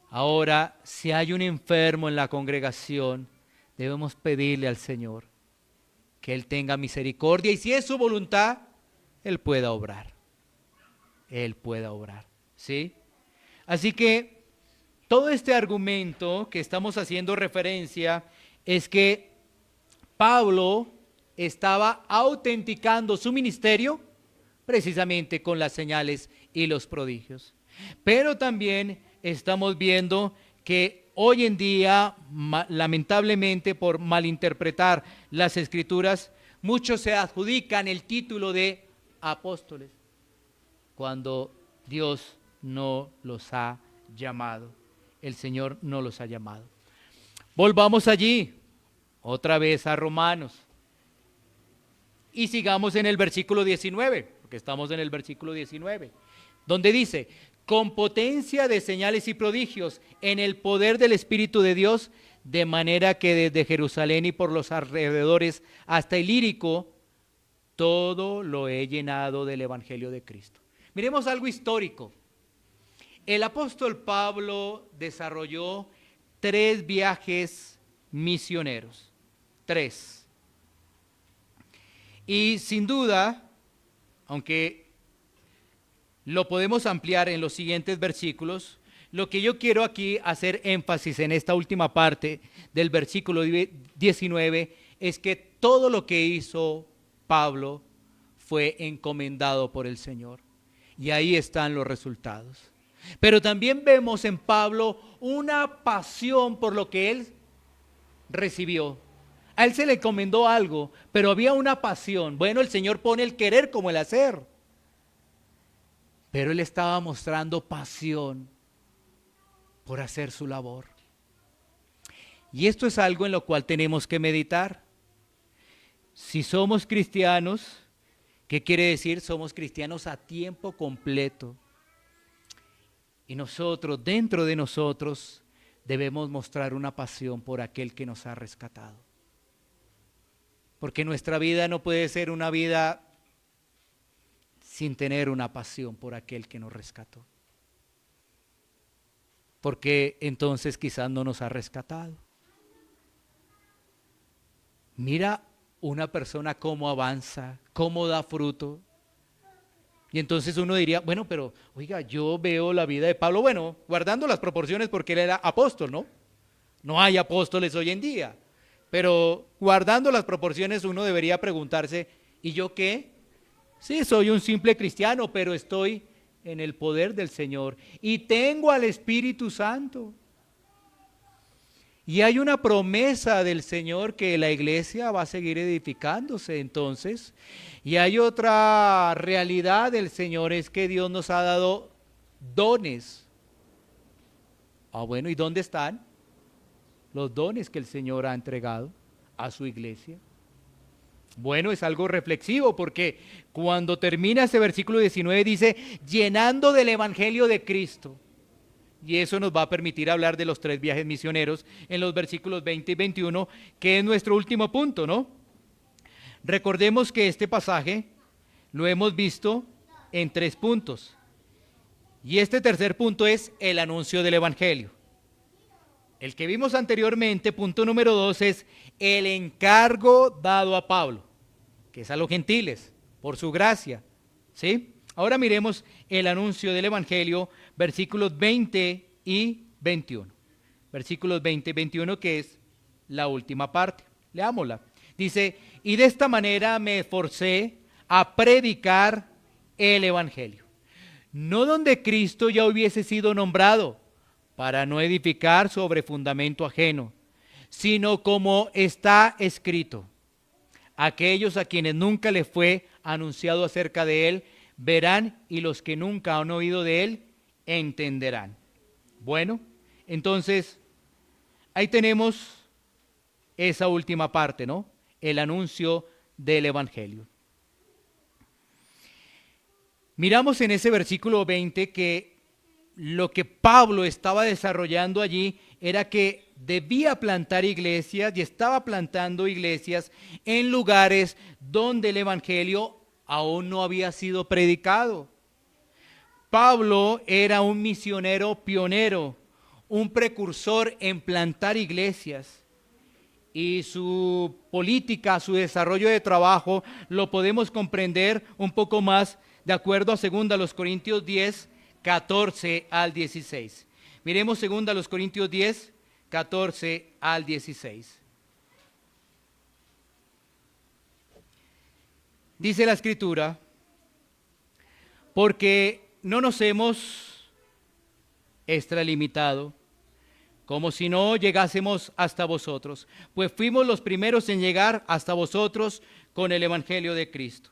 Ahora, si hay un enfermo en la congregación, debemos pedirle al Señor que Él tenga misericordia y si es su voluntad, Él pueda obrar. Él pueda obrar, ¿sí? Así que todo este argumento que estamos haciendo referencia es que Pablo estaba autenticando su ministerio precisamente con las señales y los prodigios. Pero también estamos viendo que hoy en día, lamentablemente por malinterpretar las Escrituras, muchos se adjudican el título de apóstoles cuando Dios no los ha llamado. El Señor no los ha llamado. Volvamos allí, otra vez a Romanos. Y sigamos en el versículo 19, porque estamos en el versículo 19, donde dice, con potencia de señales y prodigios, en el poder del Espíritu de Dios, de manera que desde Jerusalén y por los alrededores hasta Ilírico, todo lo he llenado del Evangelio de Cristo. Miremos algo histórico. El apóstol Pablo desarrolló 3 viajes misioneros, 3. Y sin duda, aunque lo podemos ampliar en los siguientes versículos, lo que yo quiero aquí hacer énfasis en esta última parte del versículo 19 es que todo lo que hizo Pablo fue encomendado por el Señor. Y ahí están los resultados. Pero también vemos en Pablo una pasión por lo que él recibió. A él se le encomendó algo, pero había una pasión. Bueno, el Señor pone el querer como el hacer. Pero él estaba mostrando pasión por hacer su labor. Y esto es algo en lo cual tenemos que meditar. Si somos cristianos, ¿qué quiere decir? Somos cristianos a tiempo completo. Y nosotros, dentro de nosotros, debemos mostrar una pasión por aquel que nos ha rescatado. Porque nuestra vida no puede ser una vida sin tener una pasión por aquel que nos rescató. Porque entonces quizás no nos ha rescatado. Mira una persona cómo avanza, cómo da fruto. Y entonces uno diría, bueno, pero oiga, yo veo la vida de Pablo, bueno, guardando las proporciones porque él era apóstol, ¿no? No hay apóstoles hoy en día. Pero guardando las proporciones, uno debería preguntarse, ¿y yo qué? Sí, soy un simple cristiano, pero estoy en el poder del Señor y tengo al Espíritu Santo. Y hay una promesa del Señor que la iglesia va a seguir edificándose entonces. Y hay otra realidad del Señor, es que Dios nos ha dado dones. Ah, bueno, ¿y dónde están los dones que el Señor ha entregado a su iglesia? Bueno, es algo reflexivo porque cuando termina ese versículo 19 dice, llenando del Evangelio de Cristo. Y eso nos va a permitir hablar de los 3 viajes misioneros en los versículos 20 y 21, que es nuestro último punto, ¿no? Recordemos que este pasaje lo hemos visto en 3 puntos. Y este tercer punto es el anuncio del Evangelio. El que vimos anteriormente, punto número 2, es el encargo dado a Pablo, que es a los gentiles, por su gracia, ¿sí? Ahora miremos el anuncio del Evangelio, versículos 20 y 21. Versículos 20 y 21, que es la última parte. Leámosla. Dice, y de esta manera me esforcé a predicar el Evangelio. No donde Cristo ya hubiese sido nombrado, para no edificar sobre fundamento ajeno, sino como está escrito. Aquellos a quienes nunca les fue anunciado acerca de él, verán, y los que nunca han oído de él, entenderán. Bueno, entonces, ahí tenemos esa última parte, ¿no? El anuncio del Evangelio. Miramos en ese versículo 20 que lo que Pablo estaba desarrollando allí era que debía plantar iglesias y estaba plantando iglesias en lugares donde el Evangelio aún no había sido predicado. Pablo era un misionero pionero, un precursor en plantar iglesias. Y su política, su desarrollo de trabajo, lo podemos comprender un poco más de acuerdo a 2 Corintios 10, 14 al 16. Miremos 2 Corintios 10, 14 al 16. Dice la Escritura, porque no nos hemos extralimitado, como si no llegásemos hasta vosotros, pues fuimos los primeros en llegar hasta vosotros con el Evangelio de Cristo.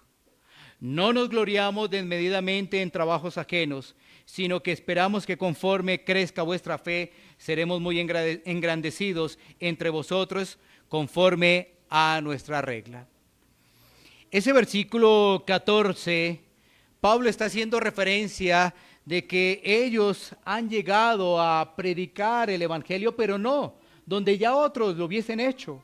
No nos gloriamos desmedidamente en trabajos ajenos, sino que esperamos que conforme crezca vuestra fe, seremos muy engrandecidos entre vosotros conforme a nuestra regla. Ese versículo 14, Pablo está haciendo referencia de que ellos han llegado a predicar el Evangelio, pero no donde ya otros lo hubiesen hecho,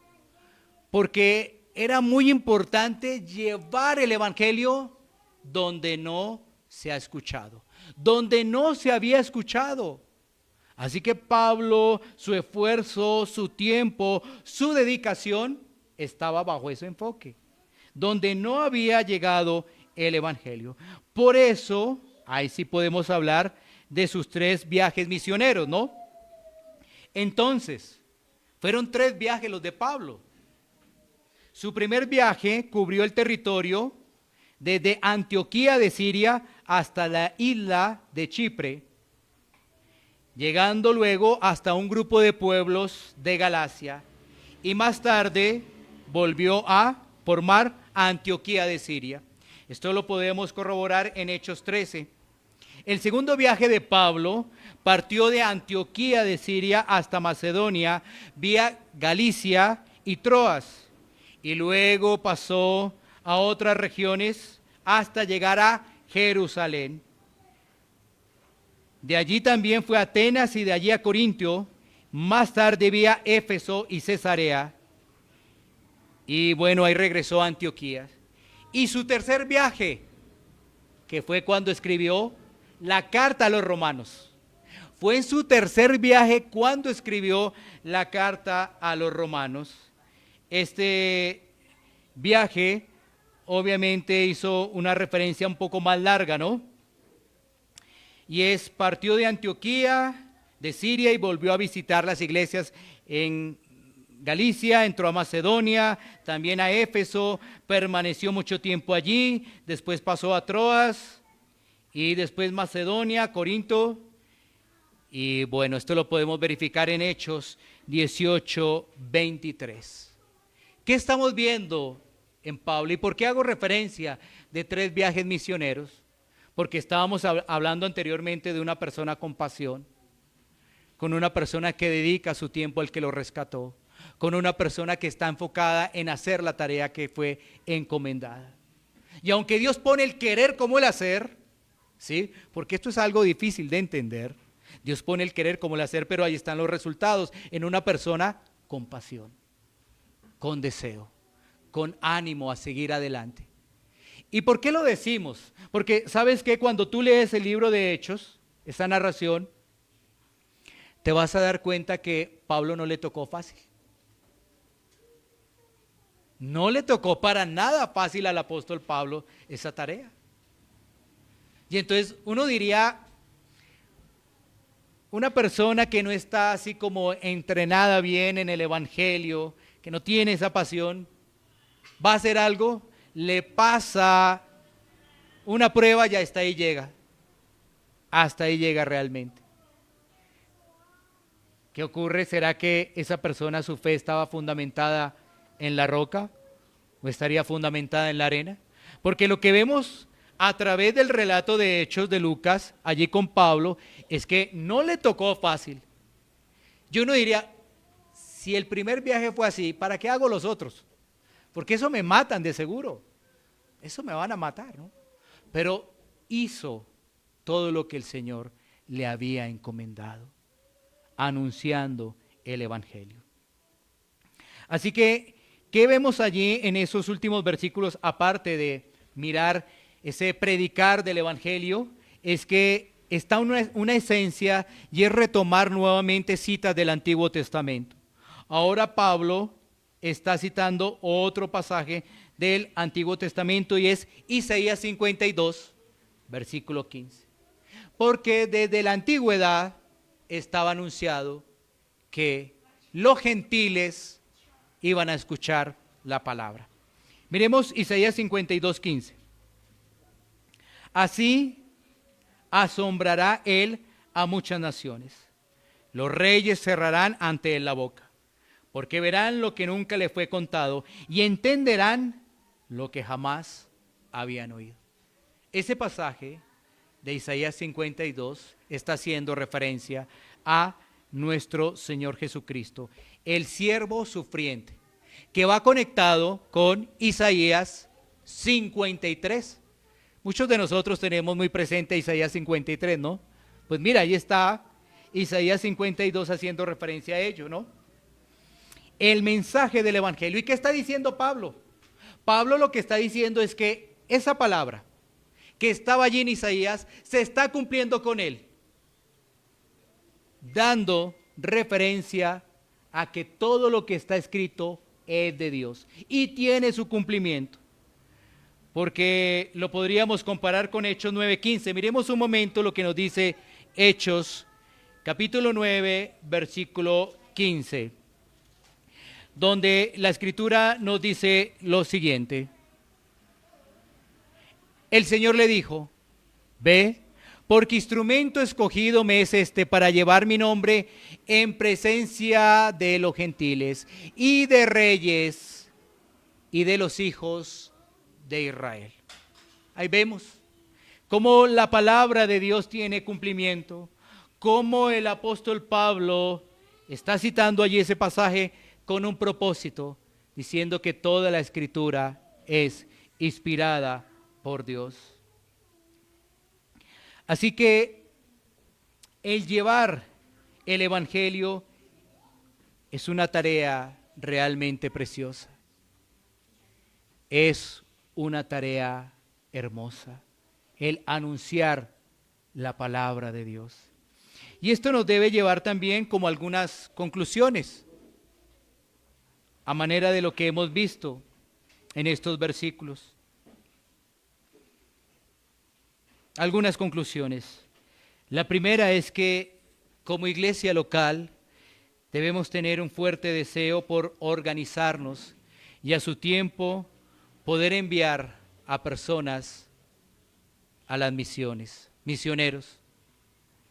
porque era muy importante llevar el Evangelio donde no se ha escuchado, donde no se había escuchado. Así que Pablo, su esfuerzo, su tiempo, su dedicación estaba bajo ese enfoque, donde no había llegado el Evangelio. Por eso, ahí sí podemos hablar de sus 3 viajes misioneros, ¿no? Entonces, fueron 3 viajes los de Pablo. Su primer viaje cubrió el territorio desde Antioquía de Siria hasta la isla de Chipre, llegando luego hasta un grupo de pueblos de Galacia, y más tarde volvió por mar a Antioquía de Siria. Esto lo podemos corroborar en Hechos 13. El segundo viaje de Pablo partió de Antioquía de Siria hasta Macedonia, vía Galicia y Troas, y luego pasó a otras regiones hasta llegar a Jerusalén. De allí también fue a Atenas y de allí a Corintio, más tarde vía Éfeso y Cesarea, y bueno, ahí regresó a Antioquía. Y su tercer viaje, que fue cuando escribió la carta a los romanos. Fue en su tercer viaje cuando escribió la carta a los romanos. Este viaje obviamente hizo una referencia un poco más larga, ¿no? Y partió de Antioquía, de Siria, y volvió a visitar las iglesias en Galicia, entró a Macedonia, también a Éfeso, permaneció mucho tiempo allí, después pasó a Troas y después Macedonia, Corinto. Y bueno, esto lo podemos verificar en Hechos 18:23. ¿Qué estamos viendo en Pablo? ¿Y por qué hago referencia de 3 viajes misioneros? Porque estábamos hablando anteriormente de una persona con pasión, con una persona que dedica su tiempo al que lo rescató, con una persona que está enfocada en hacer la tarea que fue encomendada. Y aunque Dios pone el querer como el hacer, ¿sí? Porque esto es algo difícil de entender. Dios pone el querer como el hacer, pero ahí están los resultados en una persona con pasión, con deseo, con ánimo a seguir adelante. ¿Y por qué lo decimos? Porque sabes que cuando tú lees el libro de Hechos, esa narración, te vas a dar cuenta que Pablo no le tocó fácil. No le tocó para nada fácil al apóstol Pablo esa tarea. Y entonces uno diría, una persona que no está así como entrenada bien en el evangelio, que no tiene esa pasión, va a hacer algo, le pasa una prueba y hasta ahí llega. Hasta ahí llega realmente. ¿Qué ocurre? ¿Será que esa persona, su fe estaba fundamentada en la roca o estaría fundamentada en la arena? Porque lo que vemos a través del relato de Hechos de Lucas, allí con Pablo, es que no le tocó fácil. Yo no diría, si el primer viaje fue así, ¿para qué hago los otros? Porque eso me matan de seguro. Eso me van a matar, ¿no? Pero hizo todo lo que el Señor le había encomendado, anunciando el evangelio. Así que, ¿qué vemos allí en esos últimos versículos, aparte de mirar ese predicar del evangelio? Es que está una esencia, y es retomar nuevamente citas del Antiguo Testamento. Ahora Pablo está citando otro pasaje del Antiguo Testamento y es Isaías 52, versículo 15. Porque desde la antigüedad estaba anunciado que los gentiles iban a escuchar la palabra. Miremos Isaías 52, 15. Así asombrará él a muchas naciones. Los reyes cerrarán ante él la boca, porque verán lo que nunca le fue contado y entenderán lo que jamás habían oído. Ese pasaje de Isaías 52 está haciendo referencia a nuestro Señor Jesucristo, el siervo sufriente, que va conectado con Isaías 53. Muchos de nosotros tenemos muy presente Isaías 53, ¿no? Pues mira, ahí está Isaías 52 haciendo referencia a ello, ¿no? El mensaje del evangelio. ¿Y qué está diciendo Pablo? Pablo lo que está diciendo es que esa palabra que estaba allí en Isaías se está cumpliendo con él, dando referencia a que todo lo que está escrito es de Dios y tiene su cumplimiento. Porque lo podríamos comparar con Hechos 9:15. Miremos un momento lo que nos dice Hechos, capítulo 9, versículo 15. Donde la escritura nos dice lo siguiente. El Señor le dijo, ve, porque instrumento escogido me es este para llevar mi nombre en presencia de los gentiles y de reyes y de los hijos de Israel. Ahí vemos cómo la palabra de Dios tiene cumplimiento, cómo el apóstol Pablo está citando allí ese pasaje con un propósito, diciendo que toda la escritura es inspirada por Dios. Así que el llevar el evangelio es una tarea realmente preciosa. Es una tarea hermosa, el anunciar la palabra de Dios. Y esto nos debe llevar también como algunas conclusiones, a manera de lo que hemos visto en estos versículos. Algunas conclusiones. La primera es que como iglesia local Debemos tener un fuerte deseo por organizarnos y a su tiempo poder enviar a personas a las misiones, misioneros.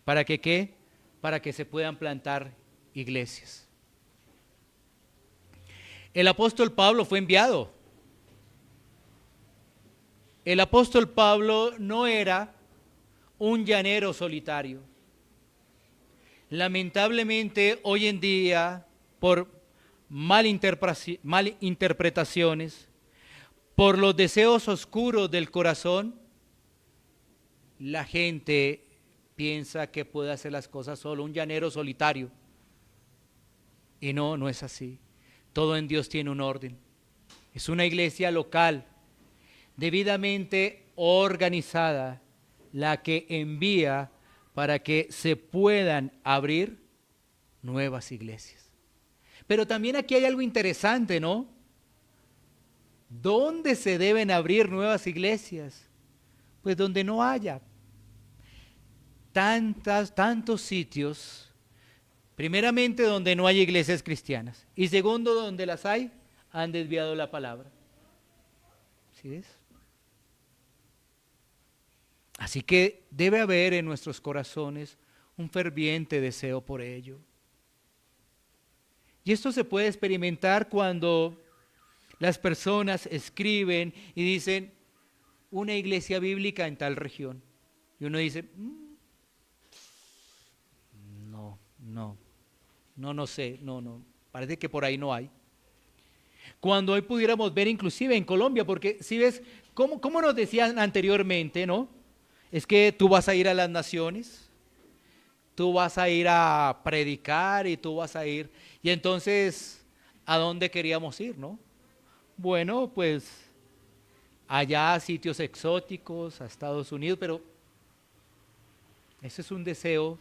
¿Para que qué? Para que se puedan plantar iglesias. El apóstol Pablo fue enviado. El apóstol Pablo no era un llanero solitario. Lamentablemente, hoy en día, por malinterpretaciones, por los deseos oscuros del corazón, la gente piensa que puede hacer las cosas solo, un llanero solitario. Y no, no es así. Todo en Dios tiene un orden. Es una iglesia local, debidamente organizada, la que envía para que se puedan abrir nuevas iglesias. Pero también aquí hay algo interesante, ¿no? ¿Dónde se deben abrir nuevas iglesias? Pues donde no haya tantos sitios. Primeramente, donde no hay iglesias cristianas. Y segundo, donde las hay, han desviado la palabra. ¿Sí ves? Así que debe haber en nuestros corazones un ferviente deseo por ello. Y esto se puede experimentar cuando las personas escriben y dicen una iglesia bíblica en tal región. Y uno dice, no sé, no, parece que por ahí no hay. Cuando hoy pudiéramos ver inclusive en Colombia, porque si ves, ¿cómo nos decían anteriormente, no? Es que tú vas a ir a las naciones, tú vas a ir a predicar y tú vas a ir. Y entonces, ¿a dónde queríamos ir, no? Bueno, pues allá a sitios exóticos, a Estados Unidos, pero ese es un deseo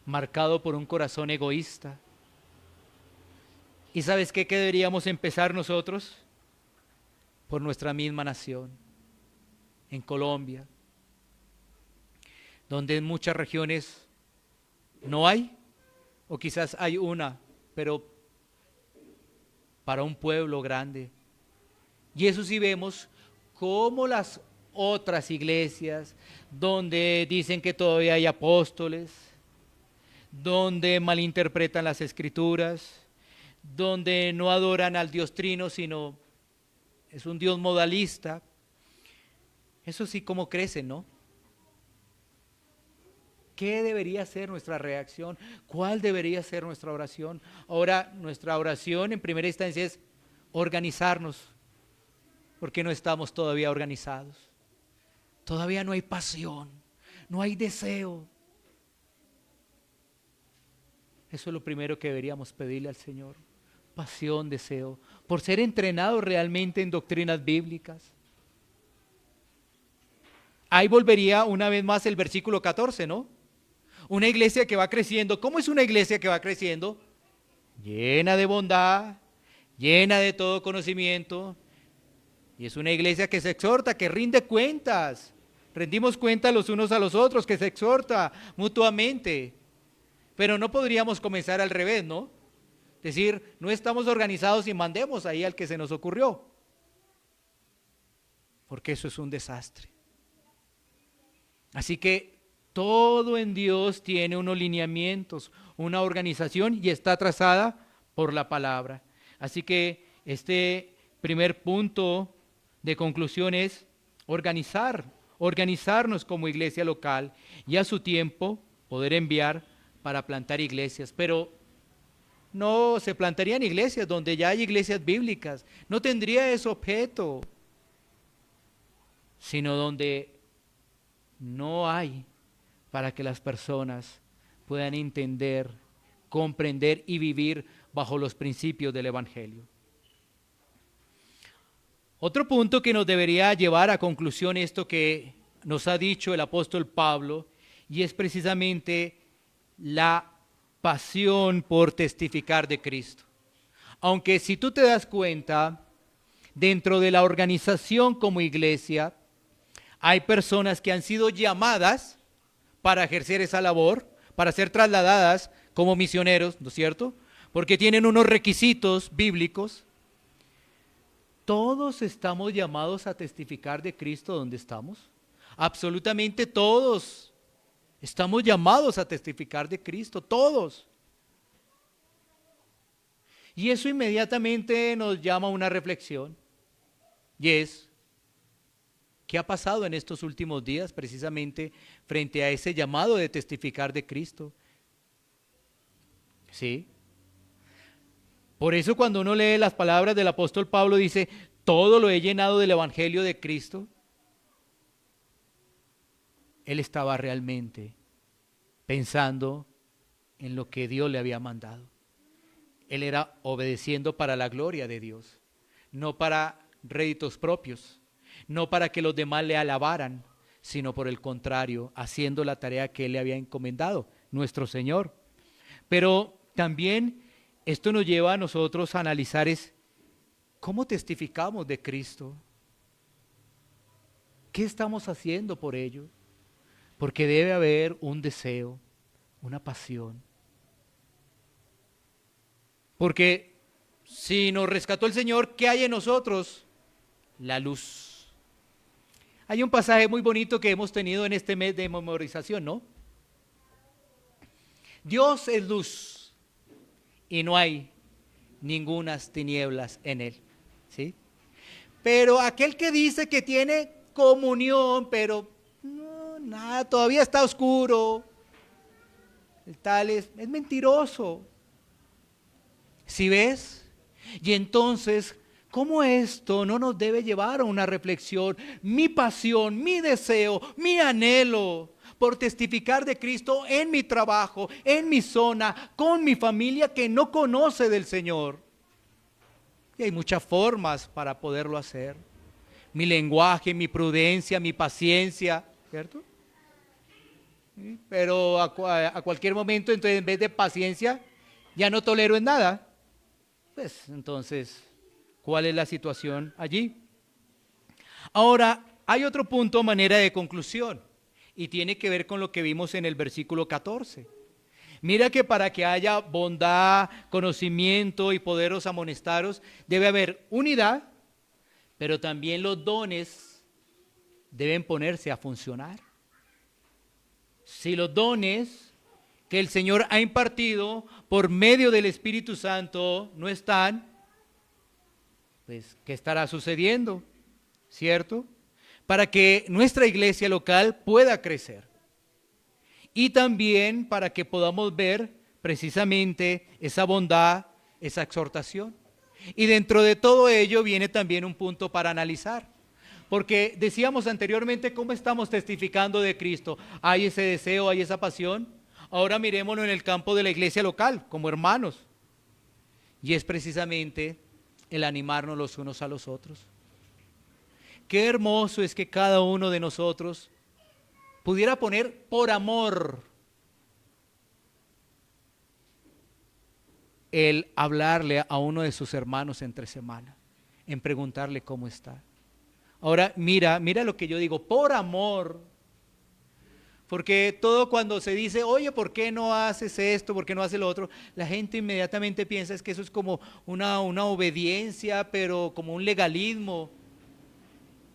marcado por un corazón egoísta. ¿Y sabes qué? ¿Qué deberíamos empezar nosotros? Por nuestra misma nación, en Colombia, donde en muchas regiones no hay, o quizás hay una, pero para un pueblo grande. Y eso sí vemos cómo las otras iglesias, donde dicen que todavía hay apóstoles, donde malinterpretan las escrituras, donde no adoran al Dios Trino, sino es un Dios modalista. Eso sí, cómo crecen, ¿no? ¿Qué debería ser nuestra reacción? ¿Cuál debería ser nuestra oración? Ahora, nuestra oración en primera instancia es organizarnos, porque no estamos todavía organizados. Todavía no hay pasión, no hay deseo. Eso es lo primero que deberíamos pedirle al Señor. Pasión, deseo, por ser entrenados realmente en doctrinas bíblicas. Ahí volvería una vez más el versículo 14, ¿no? Una iglesia que va creciendo. ¿Cómo es una iglesia que va creciendo? Llena de bondad, llena de todo conocimiento. Y es una iglesia que se exhorta, que rinde cuentas. Rendimos cuentas los unos a los otros, que se exhorta mutuamente. Pero no podríamos comenzar al revés, ¿no? Decir, no estamos organizados y mandemos ahí al que se nos ocurrió. Porque eso es un desastre. Así que todo en Dios tiene unos lineamientos, una organización y está trazada por la palabra. Así que este primer punto de conclusión es organizarnos como iglesia local y a su tiempo poder enviar para plantar iglesias. Pero no se plantarían iglesias donde ya hay iglesias bíblicas, no tendría ese objeto, sino donde no hay, para que las personas puedan entender, comprender y vivir bajo los principios del Evangelio. Otro punto que nos debería llevar a conclusión esto que nos ha dicho el apóstol Pablo, y es precisamente la pasión por testificar de Cristo. Aunque si tú te das cuenta, dentro de la organización como iglesia, hay personas que han sido llamadas para ejercer esa labor, para ser trasladadas como misioneros, ¿no es cierto? Porque tienen unos requisitos bíblicos. Todos estamos llamados a testificar de Cristo donde estamos. Absolutamente todos estamos llamados a testificar de Cristo, todos. Y eso inmediatamente nos llama a una reflexión. Y es, ¿qué ha pasado en estos últimos días precisamente frente a ese llamado de testificar de Cristo? ¿Sí? Por eso cuando uno lee las palabras del apóstol Pablo dice, todo lo he llenado del evangelio de Cristo. Él estaba realmente pensando en lo que Dios le había mandado. Él era obedeciendo para la gloria de Dios, no para réditos propios, no para que los demás le alabaran, sino por el contrario, haciendo la tarea que Él le había encomendado, nuestro Señor. Pero también esto nos lleva a nosotros a analizar ¿cómo testificamos de Cristo? ¿Qué estamos haciendo por ello? Porque debe haber un deseo, una pasión. Porque si nos rescató el Señor, ¿qué hay en nosotros? La luz. Hay un pasaje muy bonito que hemos tenido en este mes de memorización, ¿no? Dios es luz y no hay ningunas tinieblas en Él, ¿sí? Pero aquel que dice que tiene comunión, pero no, nada, todavía está oscuro, el tal es mentiroso. ¿Sí ves? Y entonces, ¿cómo esto no nos debe llevar a una reflexión? Mi pasión, mi deseo, mi anhelo por testificar de Cristo en mi trabajo, en mi zona, con mi familia que no conoce del Señor. Y hay muchas formas para poderlo hacer. Mi lenguaje, mi prudencia, mi paciencia, ¿cierto? ¿Sí? Pero a cualquier momento, entonces, en vez de paciencia, ya no tolero en nada. Pues entonces, ¿cuál es la situación allí? Ahora, hay otro punto, manera de conclusión, y tiene que ver con lo que vimos en el versículo 14. Mira que para que haya bondad, conocimiento y poderos amonestaros, debe haber unidad, pero también los dones deben ponerse a funcionar. Si los dones que el Señor ha impartido por medio del Espíritu Santo no están, pues, ¿qué estará sucediendo? ¿Cierto? Para que nuestra iglesia local pueda crecer. Y también para que podamos ver precisamente esa bondad, esa exhortación. Y dentro de todo ello viene también un punto para analizar. Porque decíamos anteriormente cómo estamos testificando de Cristo. Hay ese deseo, hay esa pasión. Ahora mirémoslo en el campo de la iglesia local, como hermanos. Y es precisamente el animarnos los unos a los otros. Qué hermoso es que cada uno de nosotros pudiera poner por amor el hablarle a uno de sus hermanos entre semana, en preguntarle cómo está. Ahora mira lo que yo digo, por amor. Porque todo cuando se dice, oye, ¿por qué no haces esto? ¿Por qué no haces lo otro? La gente inmediatamente piensa es que eso es como una obediencia, pero como un legalismo.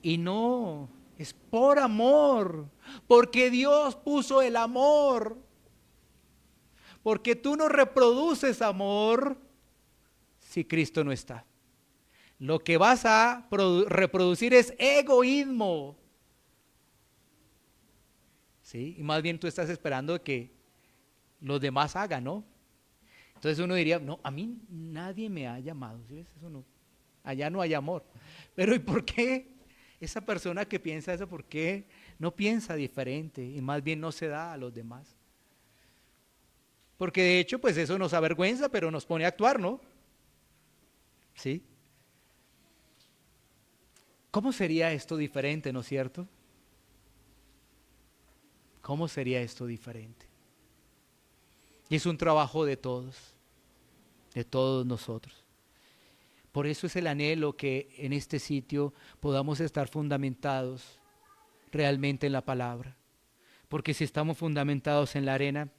Y no, es por amor, porque Dios puso el amor. Porque tú no reproduces amor si Cristo no está. Lo que vas a reproducir es egoísmo. ¿Sí? Y más bien tú estás esperando que los demás hagan, ¿no? Entonces uno diría, no, a mí nadie me ha llamado, ¿sí ves? Eso no, allá no hay amor. Pero ¿y por qué esa persona que piensa eso, por qué no piensa diferente y más bien no se da a los demás? Porque de hecho, pues eso nos avergüenza, pero nos pone a actuar, ¿no? ¿Sí? ¿Cómo sería esto diferente, no es cierto? ¿Cómo sería esto diferente? Y es un trabajo de todos nosotros. Por eso es el anhelo que en este sitio podamos estar fundamentados realmente en la palabra. Porque si estamos fundamentados en la arena,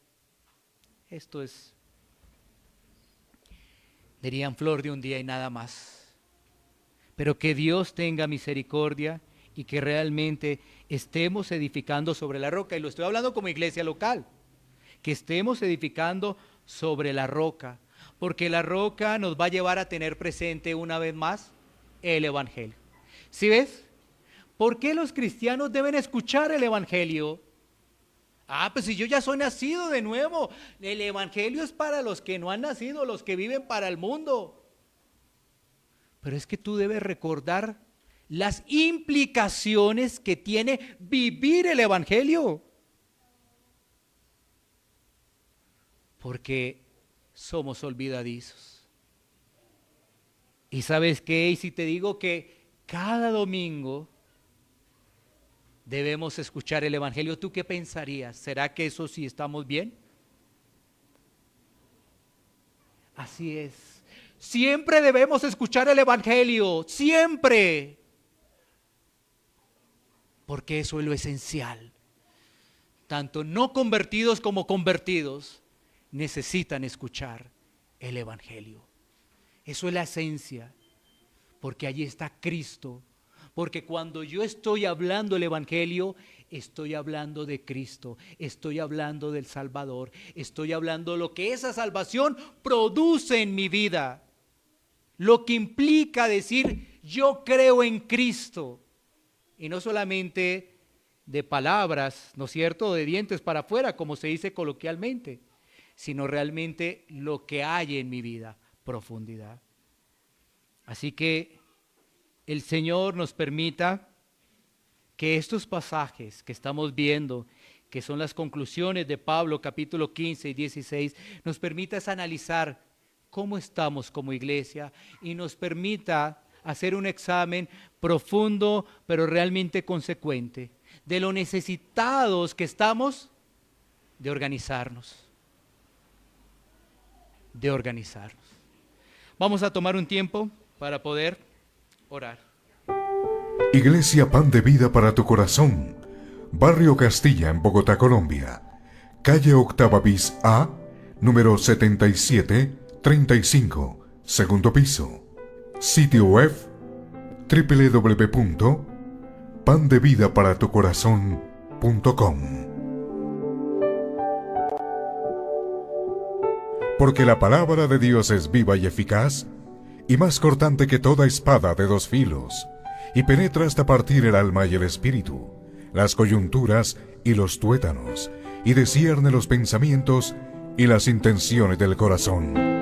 esto es dirían flor de un día y nada más. Pero que Dios tenga misericordia y que realmente estemos edificando sobre la roca. Y lo estoy hablando como iglesia local. Que estemos edificando sobre la roca. Porque la roca nos va a llevar a tener presente una vez más el Evangelio. ¿Sí ves? ¿Por qué los cristianos deben escuchar el Evangelio? Pues si yo ya soy nacido de nuevo, el Evangelio es para los que no han nacido, los que viven para el mundo. Pero es que tú debes recordar las implicaciones que tiene vivir el Evangelio. Porque somos olvidadizos. ¿Y sabes qué? Y si te digo que cada domingo debemos escuchar el Evangelio, ¿tú qué pensarías? ¿Será que eso sí estamos bien? Así es. Siempre debemos escuchar el Evangelio, siempre. Porque eso es lo esencial. Tanto no convertidos como convertidos necesitan escuchar el Evangelio. Eso es la esencia. Porque allí está Cristo. Porque cuando yo estoy hablando el Evangelio, estoy hablando de Cristo, estoy hablando del Salvador, estoy hablando de lo que esa salvación produce en mi vida. Lo que implica decir, yo creo en Cristo. Y no solamente de palabras, ¿no es cierto?, de dientes para afuera, como se dice coloquialmente, sino realmente lo que hay en mi vida, profundidad. Así que el Señor nos permita que estos pasajes que estamos viendo, que son las conclusiones de Pablo, capítulo 15 y 16, nos permita analizar cómo estamos como iglesia y nos permita hacer un examen profundo, pero realmente consecuente, de lo necesitados que estamos de organizarnos. Vamos a tomar un tiempo para poder orar. Iglesia Pan de Vida para tu Corazón, Barrio Castilla, en Bogotá, Colombia. Calle Octava bis A, número 7735, segundo piso. Sitio web www.pandevidaparatucorazon.com. Porque la palabra de Dios es viva y eficaz, y más cortante que toda espada de dos filos, y penetra hasta partir el alma y el espíritu, las coyunturas y los tuétanos, y discierne los pensamientos y las intenciones del corazón.